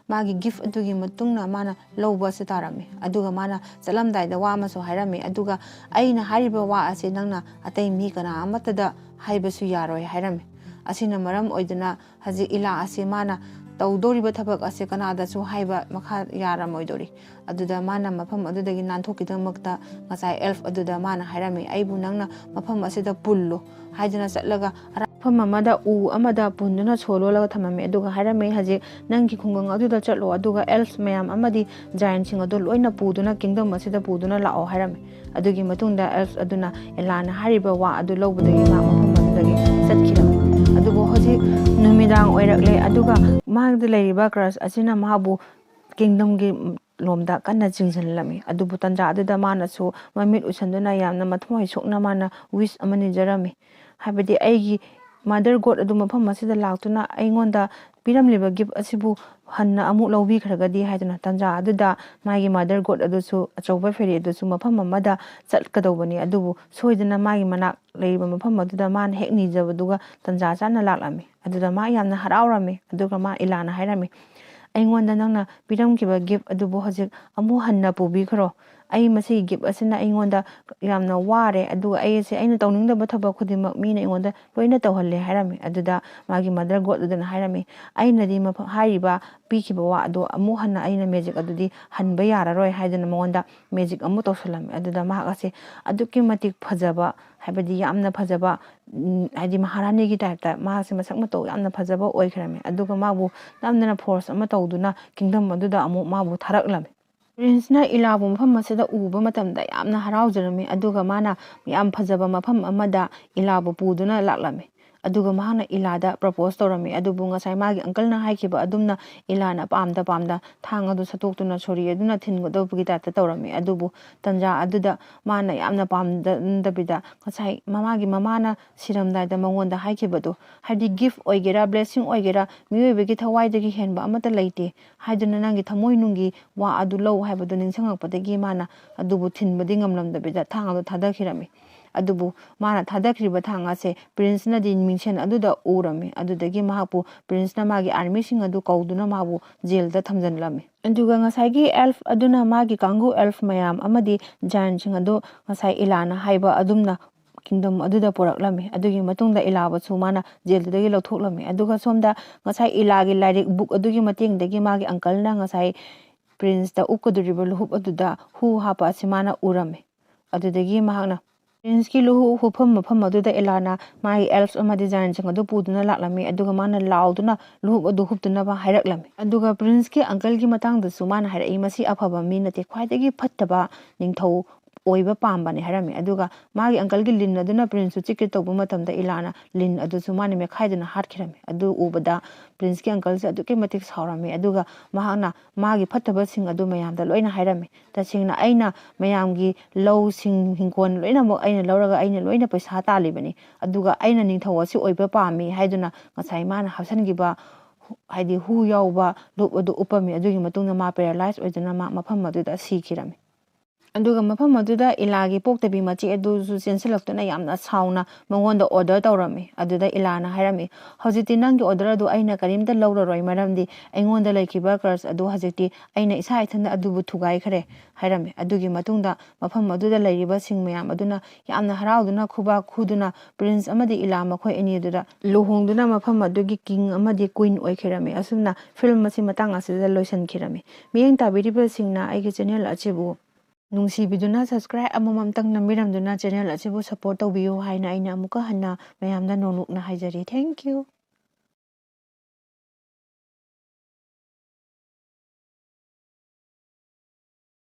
ꯃꯥꯒꯤ ꯒꯤꯐ ꯑꯗꯨꯒꯤ ꯃꯇꯨꯡꯗ ꯃꯥꯅ ꯂꯧꯕ ꯑꯁꯤ ꯇꯥꯔꯝꯃꯤ ꯑꯗꯨꯒ ꯃꯥꯅ ꯆꯠꯂꯝꯗꯥꯏꯗ ꯋꯥ ꯑꯃꯁꯨ ꯍꯥꯏꯔꯝꯃꯤ ꯑꯗꯨꯒ ꯑꯩꯅ ꯍꯥꯏꯔꯤꯕ ꯋꯥ ꯑꯁꯤ ꯅꯪꯅ ꯑꯇꯩ ꯃꯤ ꯀꯅꯥ ꯑꯃꯠꯇꯗ ꯍꯥꯏꯕꯁꯨ ꯌꯥꯔꯣꯏ ꯍꯥꯏꯔꯝꯃꯤ ꯑꯁꯤꯅ ꯃꯔꯝ ꯑꯣꯏꯗꯨꯅ ꯍꯧꯖꯤꯛ ꯏꯂꯥ ꯑꯁꯤ ꯃꯥꯅ ꯇꯧꯗꯧꯔꯤꯕ ꯊꯕꯛ ꯑꯁꯤ ꯀꯅꯥꯗꯁꯨ ꯍꯥꯏꯕ ꯃꯈꯥ ꯌꯥꯔꯝꯃꯣꯏꯗꯧꯔꯤ ꯑꯗꯨꯗ ꯃꯥꯅ ꯃꯐꯝ ꯑꯗꯨꯗꯒꯤ ꯅꯥꯟꯊꯣꯛꯈꯤꯗꯃꯛꯇ ꯉꯁꯥꯏ ꯑꯦꯜꯐ ꯑꯗꯨꯗ ꯃꯥꯅ ꯍꯥꯏꯔꯝꯃꯤ ꯑꯩꯕꯨ ꯅꯪꯅ ꯃꯐꯝ ꯑꯁꯤꯗ ꯄꯨꯜꯂꯨ ꯍꯥꯏꯗꯨꯅ ꯆꯠꯂꯒ ꯃꯐꯝ ꯑꯃꯗ ꯎ ꯑꯃꯗ ꯄꯨꯟꯗꯨꯅ ꯁꯣꯜꯂꯣꯜꯂꯒ ꯊꯝꯃꯝꯃꯤ ꯑꯗꯨꯒ ꯍꯥꯏꯔꯝꯃꯤ ꯍꯧꯖꯤꯛ ꯅꯪꯒꯤ ꯈꯨꯡꯒꯪ ꯑꯗꯨꯗ ꯆꯠꯂꯣ ꯑꯗꯨꯒ ꯑꯦꯜꯐ ꯃꯌꯥꯝ ꯑꯃꯗꯤ ꯖꯥꯏꯟꯁꯤꯡ ꯑꯗꯨ ꯂꯣꯏꯅ ꯄꯨꯗꯨꯅ ꯀꯤꯡꯗꯝ ꯑꯁꯤꯗ ꯄꯨꯗꯨꯅ ꯂꯥꯛꯑꯣ ꯍꯥꯏꯔꯝꯃꯤ ꯑꯗꯨꯒꯤ ꯃꯇꯨꯡꯗ ꯑꯦꯜꯐ ꯑꯗꯨꯅ ꯏꯂꯥꯅ ꯍꯥꯏꯔꯤꯕ ꯋꯥ ꯑꯗꯨ ꯂꯧꯕꯗꯒꯤ ꯃꯥ ꯃꯐꯝ ꯑꯗꯨꯗꯒꯤ ꯆꯠꯈꯤꯔꯝꯃꯤ ꯑꯗꯨꯕꯨ ꯍꯧꯖꯤꯛ ꯅꯨꯃꯤꯗꯥꯡ ꯑꯣꯏꯔꯛꯂꯦ ꯑꯗꯨꯒ ꯃꯥꯒꯤ ꯂꯩꯔꯤꯕ ꯀ꯭ꯔꯁ ꯑꯁꯤꯅ ꯃꯥꯕꯨ ꯀꯤꯡꯗꯝꯒꯤ ꯂꯣꯝꯗ ꯀꯟꯅ ꯆꯤꯡꯁꯤꯜꯂꯝꯃꯤ ꯑꯗꯨꯕꯨ ꯇꯟꯖꯥ ꯑꯗꯨꯗ ꯃꯥꯅꯁꯨ ꯃꯃꯤꯠ ꯎꯏꯁꯟꯗꯨꯅ ꯌꯥꯝꯅ ꯃꯊꯃꯣꯏ ꯁꯣꯛꯅ ꯃꯥꯅ ꯋꯤꯁ ꯑꯃ ꯅꯤꯖꯔꯝꯃꯤ ꯍꯥꯏꯕꯗꯤ ꯑꯩꯒꯤ ꯃꯥꯗꯔ ꯒꯣꯗ ꯑꯗꯨ ꯃꯐꯝ ꯑꯁꯤꯗ ꯂꯥꯛꯇꯨꯅ ꯑꯩꯉꯣꯟꯗ ꯄꯤꯔꯝꯂꯤꯕ ꯒꯤꯐ ꯑꯁꯤꯕꯨ ꯍꯟꯅ ꯑꯃꯨꯛ ꯂꯧꯕꯤꯈ꯭ꯔꯒꯗꯤ ꯍꯥꯏꯗꯨꯅ ꯇꯟꯖꯥ ꯑꯗꯨꯗ ꯃꯥꯒꯤ ꯃꯥꯗꯔ ꯒꯣꯗ ꯑꯗꯨꯁꯨ ꯑꯆꯧꯕ ꯐꯦꯔꯤ ꯑꯗꯨꯁꯨ ꯃꯐꯝ ꯑꯃꯗ ꯆꯠꯀꯗꯧꯕꯅꯤ ꯑꯗꯨꯕꯨ ꯁꯣꯏꯗꯅ ꯃꯥꯒꯤ ꯃꯅꯥꯛ ꯂꯩꯔꯤꯕ ꯃꯐꯝ ꯑꯗꯨꯗ ꯃꯥꯅ ꯍꯦꯛ ꯅꯤꯖꯕꯗꯨꯒ ꯇꯟꯖꯥ ꯆꯥꯅ ꯂꯥꯛꯂꯝꯃꯤ ꯑꯗꯨꯗ ꯃꯥ ꯌꯥꯝꯅ ꯍꯔꯥꯎꯔꯝꯃꯤ ꯑꯗꯨꯒ ꯃꯥ ꯏꯂꯥꯅ ꯍꯥꯏꯔꯝꯃꯤ ꯑꯩꯉꯣꯟꯗ ꯅꯪꯅ ꯄꯤꯔꯝꯈꯤꯕ ꯒꯤꯐ ꯑꯗꯨꯕꯨ ꯍꯧꯖꯤꯛ ꯑꯃꯨꯛ ꯍꯟꯅ ꯄꯨꯕꯤꯈ꯭ꯔꯣ ꯑꯩ ꯃꯁꯤꯒꯤ ꯒꯤꯐ ꯑꯁꯤꯅ ꯑꯩꯉꯣꯟꯗ ꯌꯥꯝꯅ ꯋꯥꯔꯦ ꯑꯗꯨꯒ ꯑꯩꯁꯦ ꯑꯩꯅ ꯇꯧꯅꯤꯡꯗꯕ ꯊꯕꯛ ꯈꯨꯗꯤꯡꯃꯛ ꯃꯤꯅ ꯑꯩꯉꯣꯟꯗ ꯂꯣꯏꯅ ꯇꯧꯍꯜꯂꯦ ꯍꯥꯏꯔꯝꯃꯤ ꯑꯗꯨꯗ ꯃꯥꯒꯤ ꯃꯗꯔ ꯒꯣꯗ ꯑꯗꯨꯅ ꯍꯥꯏꯔꯝꯃꯤ ꯑꯩꯅꯗꯤ ꯍꯥꯏꯔꯤꯕ ꯄꯤꯈꯤꯕ ꯋꯥ ꯑꯗꯣ ꯑꯃꯨꯛ ꯍꯟꯅ ꯑꯩꯅ ꯃꯦꯖꯤꯛ ꯑꯗꯨꯗꯤ ꯍꯟꯕ ꯌꯥꯔꯔꯣꯏ ꯍꯥꯏꯗꯨꯅ ꯃꯉꯣꯟꯗ ꯃꯦꯖꯤꯛ ꯑꯃꯨꯛ ꯇꯧꯁꯜꯂꯝꯃꯤ ꯑꯗꯨꯗ ꯃꯍꯥꯛ ꯑꯁꯦ ꯑꯗꯨꯛꯀꯤ ꯃꯇꯤꯛ ꯐꯖꯕ ꯍꯥꯏꯕꯗꯤ ꯌꯥꯝꯅ ꯐꯖꯕ ꯍꯥꯏꯗꯤ ꯃꯍꯥꯔꯥꯅꯤꯒꯤ ꯇꯥꯏꯞꯇ ꯃꯍꯥꯛꯁꯦ ꯃꯁꯛ ꯃꯇꯧ ꯌꯥꯝꯅ ꯐꯖꯕ ꯑꯣꯏꯈ꯭ꯔꯝꯃꯤ ꯑꯗꯨꯒ ꯃꯥꯕꯨ ꯅꯝꯗꯅ ꯐꯣꯔꯁ ꯑꯃ ꯇꯧꯗꯨꯅ ꯀꯤꯡꯗꯝ ꯑꯗꯨꯗ ꯑꯃꯨꯛ ꯃꯥꯕꯨ ꯊꯥꯔꯛꯂꯝꯃꯤ ꯄ꯭ꯔꯤꯟꯁꯅ ꯏꯂꯥꯕꯨ ꯃꯐꯝ ꯑꯁꯤꯗ ꯎꯕ ꯃꯇꯝꯗ ꯌꯥꯝꯅ ꯍꯔꯥꯎꯖꯔꯝꯃꯤ ꯑꯗꯨꯒ ꯃꯥꯅ ꯌꯥꯝ ꯐꯖꯕ ꯃꯐꯝ ꯑꯃꯗ ꯏꯂꯥꯕꯨ ꯄꯨꯗꯨꯅ ꯂꯥꯛꯂꯝꯃꯤ ꯑꯗꯨꯒ ꯃꯍꯥꯛꯅ ꯏꯂꯥꯗ ꯄ꯭ꯔꯄꯣꯁ ꯇꯧꯔꯝꯃꯤ ꯑꯗꯨꯕꯨ ꯉꯁꯥꯏ ꯃꯥꯒꯤ ꯑꯪꯀꯜꯅ ꯍꯥꯏꯈꯤꯕ ꯑꯗꯨꯝꯅ ꯏꯂꯥꯅ ꯄꯥꯝꯗ ꯊꯥꯡ ꯑꯗꯨ ꯁꯠꯇꯣꯛꯇꯨꯅ ꯁꯣꯔꯤ ꯑꯗꯨꯅ ꯊꯤꯟꯒꯗꯧꯕꯒꯤ ꯇꯥꯏꯞꯇ ꯇꯧꯔꯝꯃꯤ ꯑꯗꯨꯕꯨ ꯇꯟꯖꯥ ꯑꯗꯨꯗ ꯃꯥꯅ ꯌꯥꯝꯅ ꯄꯥꯝꯗꯕꯤꯗ ꯉꯁꯥꯏ ꯃꯥꯒꯤ ꯃꯃꯥꯅ ꯁꯤꯔꯝꯗꯥꯏꯗ ꯃꯉꯣꯟꯗ ꯍꯥꯏꯈꯤꯕꯗꯣ ꯍꯥꯏꯕꯗꯤ ꯒꯤꯐ ꯑꯣꯏꯒꯦꯔꯥ ꯕ꯭ꯂꯦꯁꯤꯡ ꯑꯣꯏꯒꯦꯔꯥ ꯃꯤꯑꯣꯏꯕꯒꯤ ꯊꯋꯥꯏꯗꯒꯤ ꯍꯦꯟꯕ ꯑꯃꯠꯇ ꯂꯩꯇꯦ ꯍꯥꯏꯗꯨꯅ ꯅꯪꯒꯤ ꯊꯃꯣꯏꯅꯨꯡꯒꯤ ꯋꯥ ꯑꯗꯨ ꯂꯧ ꯍꯥꯏꯕꯗꯨ ꯅꯤꯡꯁꯤꯡꯉꯛꯄꯗꯒꯤ ꯃꯥꯅ ꯑꯗꯨꯕꯨ ꯊꯤꯟꯕꯗꯤ ꯉꯝꯂꯝꯗꯕꯤꯗ ꯊꯥꯡ ꯑꯗꯨ ꯊꯥꯗꯈꯤꯔꯝꯃꯤ ꯑꯗꯨꯕꯨ ꯃꯥꯅ ꯊꯥꯗꯈ꯭ꯔꯤꯕ ꯊꯥꯡ ꯑꯁꯦ ꯄ꯭ꯔꯤꯟꯁꯅꯗꯤ ꯃꯤꯡꯁꯦꯟ ꯑꯗꯨꯗ ꯎꯔꯝꯃꯤ ꯑꯗꯨꯗꯒꯤ ꯃꯍꯥꯛꯄꯨ ꯄ꯭ꯔꯤꯟꯁꯅ ꯃꯥꯒꯤ ꯑꯥꯔꯃꯤꯁꯤꯡ ꯑꯗꯨ ꯀꯧꯗꯨꯅ ꯃꯥꯕꯨ ꯖꯦꯜꯗ ꯊꯝꯖꯤꯟꯂꯝꯃꯤ ꯑꯗꯨꯒ ꯉꯁꯥꯏꯒꯤ ꯑꯦꯜꯐ ꯑꯗꯨꯅ ꯃꯥꯒꯤ ꯀꯥꯡꯕꯨ ꯑꯦꯜꯐ ꯃꯌꯥꯝ ꯑꯃꯗꯤ ꯖꯥꯏꯟꯁꯤꯡ ꯑꯗꯨ ꯉꯁꯥꯏ ꯏꯂꯥꯅ ꯍꯥꯏꯕ ꯑꯗꯨꯝꯅ ꯀꯤꯡꯗꯝ ꯑꯗꯨꯗ ꯄꯨꯔꯛꯂꯝꯃꯤ ꯑꯗꯨꯒꯤ ꯃꯇꯨꯡꯗ ꯏꯂꯥꯕꯨꯁꯨ ꯃꯥꯅ ꯖꯦꯜꯗꯨꯗꯒꯤ ꯂꯧꯊꯣꯛꯂꯝꯃꯤ ꯑꯗꯨꯒ ꯁꯣꯝꯗ ꯉꯁꯥꯏ ꯏꯂꯥꯒꯤ ꯂꯥꯏꯔꯤꯛ ꯕꯨꯛ ꯑꯗꯨꯒꯤ ꯃꯇꯦꯡꯗꯒꯤ ꯃꯥꯒꯤ ꯑꯪꯀꯜꯅ ꯉꯁꯥꯏ ꯄ꯭ꯔꯤꯟꯁꯇ ꯎꯞꯀꯗꯧꯔꯤꯕ ꯂꯨꯍꯨꯞ ꯑꯗꯨꯗ ꯍꯨ ꯍꯥꯞꯄ ꯑꯁꯤ ꯃꯥꯅ ꯎꯔꯝꯃꯤ ꯑꯗꯨꯗꯒꯤ ꯃꯍꯥꯛꯅ ꯄ꯭ꯔꯤꯟꯁꯀꯤ ꯂꯨꯍꯨꯞ ꯍꯨꯞꯐꯝ ꯃꯐꯝ ꯑꯗꯨꯗ ꯏꯂꯥꯅ ꯃꯥꯒꯤ ꯑꯦꯜꯐ ꯑꯃꯗꯤ ꯖꯥꯏꯟꯁꯤꯡ ꯑꯗꯨ ꯄꯨꯗꯨꯅ ꯂꯥꯛꯂꯝꯃꯤ ꯑꯗꯨꯒ ꯃꯥꯅ ꯂꯥꯎꯗꯨꯅ ꯂꯨꯍꯨꯞ ꯑꯗꯨ ꯍꯨꯞꯇꯨꯅꯕ ꯍꯥꯏꯔꯛꯂꯝꯃꯤ ꯑꯗꯨꯒ ꯄ꯭ꯔꯤꯟꯁꯀꯤ ꯑꯪꯀꯜꯒꯤ ꯃꯇꯥꯡꯗꯁꯨ ꯃꯥꯅ ꯍꯥꯏꯔꯛꯏ ꯃꯁꯤ ꯑꯐꯕ ꯃꯤ ꯅꯠꯇꯦ ꯈ꯭ꯋꯥꯏꯗꯒꯤ ꯐꯠꯇꯕ ꯅꯤꯡꯊꯧ ꯑꯣꯏꯕ ꯄꯥꯝꯕꯅꯤ ꯍꯥꯏꯔꯝꯃꯤ ꯑꯗꯨꯒ ꯃꯥꯒꯤ ꯑꯪꯀꯜꯒꯤ ꯂꯤꯟ ꯑꯗꯨꯅ ꯄ꯭ꯔꯤꯟꯁꯁꯨ ꯆꯤꯛꯀꯦ ꯇꯧꯕ ꯃꯇꯝꯗ ꯏꯂꯥꯅ ꯂꯤꯟ ꯑꯗꯨꯁꯨ ꯃꯥꯅ ꯃꯦꯠꯈꯥꯏꯗꯨꯅ ꯍꯥꯠꯈꯤꯔꯝꯃꯤ ꯑꯗꯨ ꯎꯕꯗ ꯄ꯭ꯔꯤꯟꯁꯀꯤ ꯑꯪꯀꯜꯁꯦ ꯑꯗꯨꯛꯀꯤ ꯃꯇꯤꯛ ꯁꯥꯎꯔꯝꯃꯤ ꯑꯗꯨꯒ ꯃꯍꯥꯛꯅ ꯃꯥꯒꯤ ꯐꯠꯇꯕꯁꯤꯡ ꯑꯗꯨ ꯃꯌꯥꯝꯗ ꯂꯣꯏꯅ ꯍꯥꯏꯔꯝꯃꯤ ꯇꯁꯦꯡꯅ ꯑꯩꯅ ꯃꯌꯥꯝꯒꯤ ꯂꯧꯁꯤꯡ ꯍꯤꯡꯈꯣꯜ ꯂꯣꯏꯅꯃꯛ ꯑꯩꯅ ꯂꯧꯔꯒ ꯑꯩꯅ ꯂꯣꯏꯅ ꯄꯩꯁꯥ ꯇꯥꯜꯂꯤꯕꯅꯤ ꯑꯗꯨꯒ ꯑꯩꯅ ꯅꯤꯡꯊꯧ ꯑꯁꯤ ꯑꯣꯏꯕ ꯄꯥꯝꯃꯤ ꯍꯥꯏꯗꯨꯅ ꯉꯁꯥꯏ ꯃꯥꯅ ꯍꯥꯞꯆꯟꯈꯤꯕ ꯍꯥꯏꯗꯤ ꯍꯨ ꯌꯥꯎꯕ ꯂꯨꯞ ꯑꯗꯨ ꯎꯞꯄꯝꯃꯤ ꯑꯗꯨꯒꯤ ꯃꯇꯨꯡꯗ ꯃꯥ ꯄꯦꯔꯥꯂꯥꯏꯁ ꯑꯣꯏꯗꯨꯅ ꯃꯥ ꯃꯐꯝ ꯑꯗꯨꯗ ꯁꯤꯈꯤꯔꯝꯃꯤ ꯑꯗꯨꯒ ꯃꯐꯝ ꯑꯗꯨꯗ ꯏꯂꯥꯒꯤ ꯄꯣꯛꯇꯕꯤ ꯃꯆꯦ ꯑꯗꯨꯁꯨ ꯆꯦꯟꯁꯤꯜꯂꯛꯇꯨꯅ ꯌꯥꯝꯅ ꯁꯥꯎꯅ ꯃꯉꯣꯟꯗ ꯑꯣꯔꯗꯔ ꯇꯧꯔꯝꯃꯤ ꯑꯗꯨꯗ ꯏꯂꯥꯅ ꯍꯥꯏꯔꯝꯃꯤ ꯍꯧꯖꯤꯛꯇꯤ ꯅꯪꯒꯤ ꯑꯣꯔꯗꯔ ꯑꯗꯨ ꯑꯩꯅ ꯀꯔꯤꯝꯇ ꯂꯧꯔꯔꯣꯏ ꯃꯔꯝꯗꯤ ꯑꯩꯉꯣꯟꯗ ꯂꯩꯈꯤꯕ ꯀꯔꯁ ꯑꯗꯨ ꯍꯧꯖꯤꯛꯇꯤ ꯑꯩꯅ ꯏꯁꯥ ꯏꯊꯟꯗ ꯑꯗꯨꯕꯨ ꯊꯨꯒꯥꯏꯈ꯭ꯔꯦ ꯍꯥꯏꯔꯝꯃꯤ ꯑꯗꯨꯒꯤ ꯃꯇꯨꯡꯗ ꯃꯐꯝ ꯑꯗꯨꯗ ꯂꯩꯔꯤꯕꯁꯤꯡ ꯃꯌꯥꯝ ꯑꯗꯨꯅ ꯌꯥꯝꯅ ꯍꯔꯥꯎꯗꯨꯅ ꯈꯨꯕꯥꯛ ꯈꯨꯗꯨꯅ ꯄ꯭ꯔꯤꯟꯁ ꯑꯃꯗꯤ ꯏꯂꯥ ꯃꯈꯣꯏ ꯑꯅꯤ ꯑꯗꯨꯗ ꯂꯨꯍꯣꯡꯗꯨꯅ ꯃꯐꯝ ꯑꯗꯨꯒꯤ ꯀꯤꯡ ꯑꯃꯗꯤ ꯀꯨꯏꯟ ꯑꯣꯏꯈꯤꯔꯝꯃꯤ ꯑꯁꯨꯝꯅ ꯐꯤꯜꯝ ꯑꯁꯤ ꯃꯇꯥꯡ ꯑꯁꯤꯗ ꯂꯣꯏꯁꯤꯟꯈꯤꯔꯝꯃꯤ ꯃꯤꯠꯌꯦꯡ ꯇꯥꯕꯤꯔꯤꯕꯁꯤꯡꯅ ꯑꯩꯒꯤ ꯆꯦꯅꯦꯜ ꯑꯁꯤꯕꯨ ꯅꯨꯡꯁꯤꯕꯤꯗꯨꯅ ꯁꯕꯁꯀ꯭ꯔꯥꯏꯕ ꯑꯃꯃꯝꯇꯪ ꯅꯝꯕꯤꯔꯝꯗꯨꯅ ꯆꯦꯅꯦꯜ ꯑꯁꯤꯕꯨ ꯁꯄꯣꯔꯠ ꯇꯧꯕꯤꯌꯨ ꯍꯥꯏꯅ ꯑꯩꯅ ꯑꯃꯨꯛꯀ ꯍꯟꯅ ꯃꯌꯥꯝꯗ ꯅꯣꯡꯂꯨꯛꯅ ꯍꯥꯏꯖꯔꯤ ꯊꯦꯡꯛ ꯌꯨ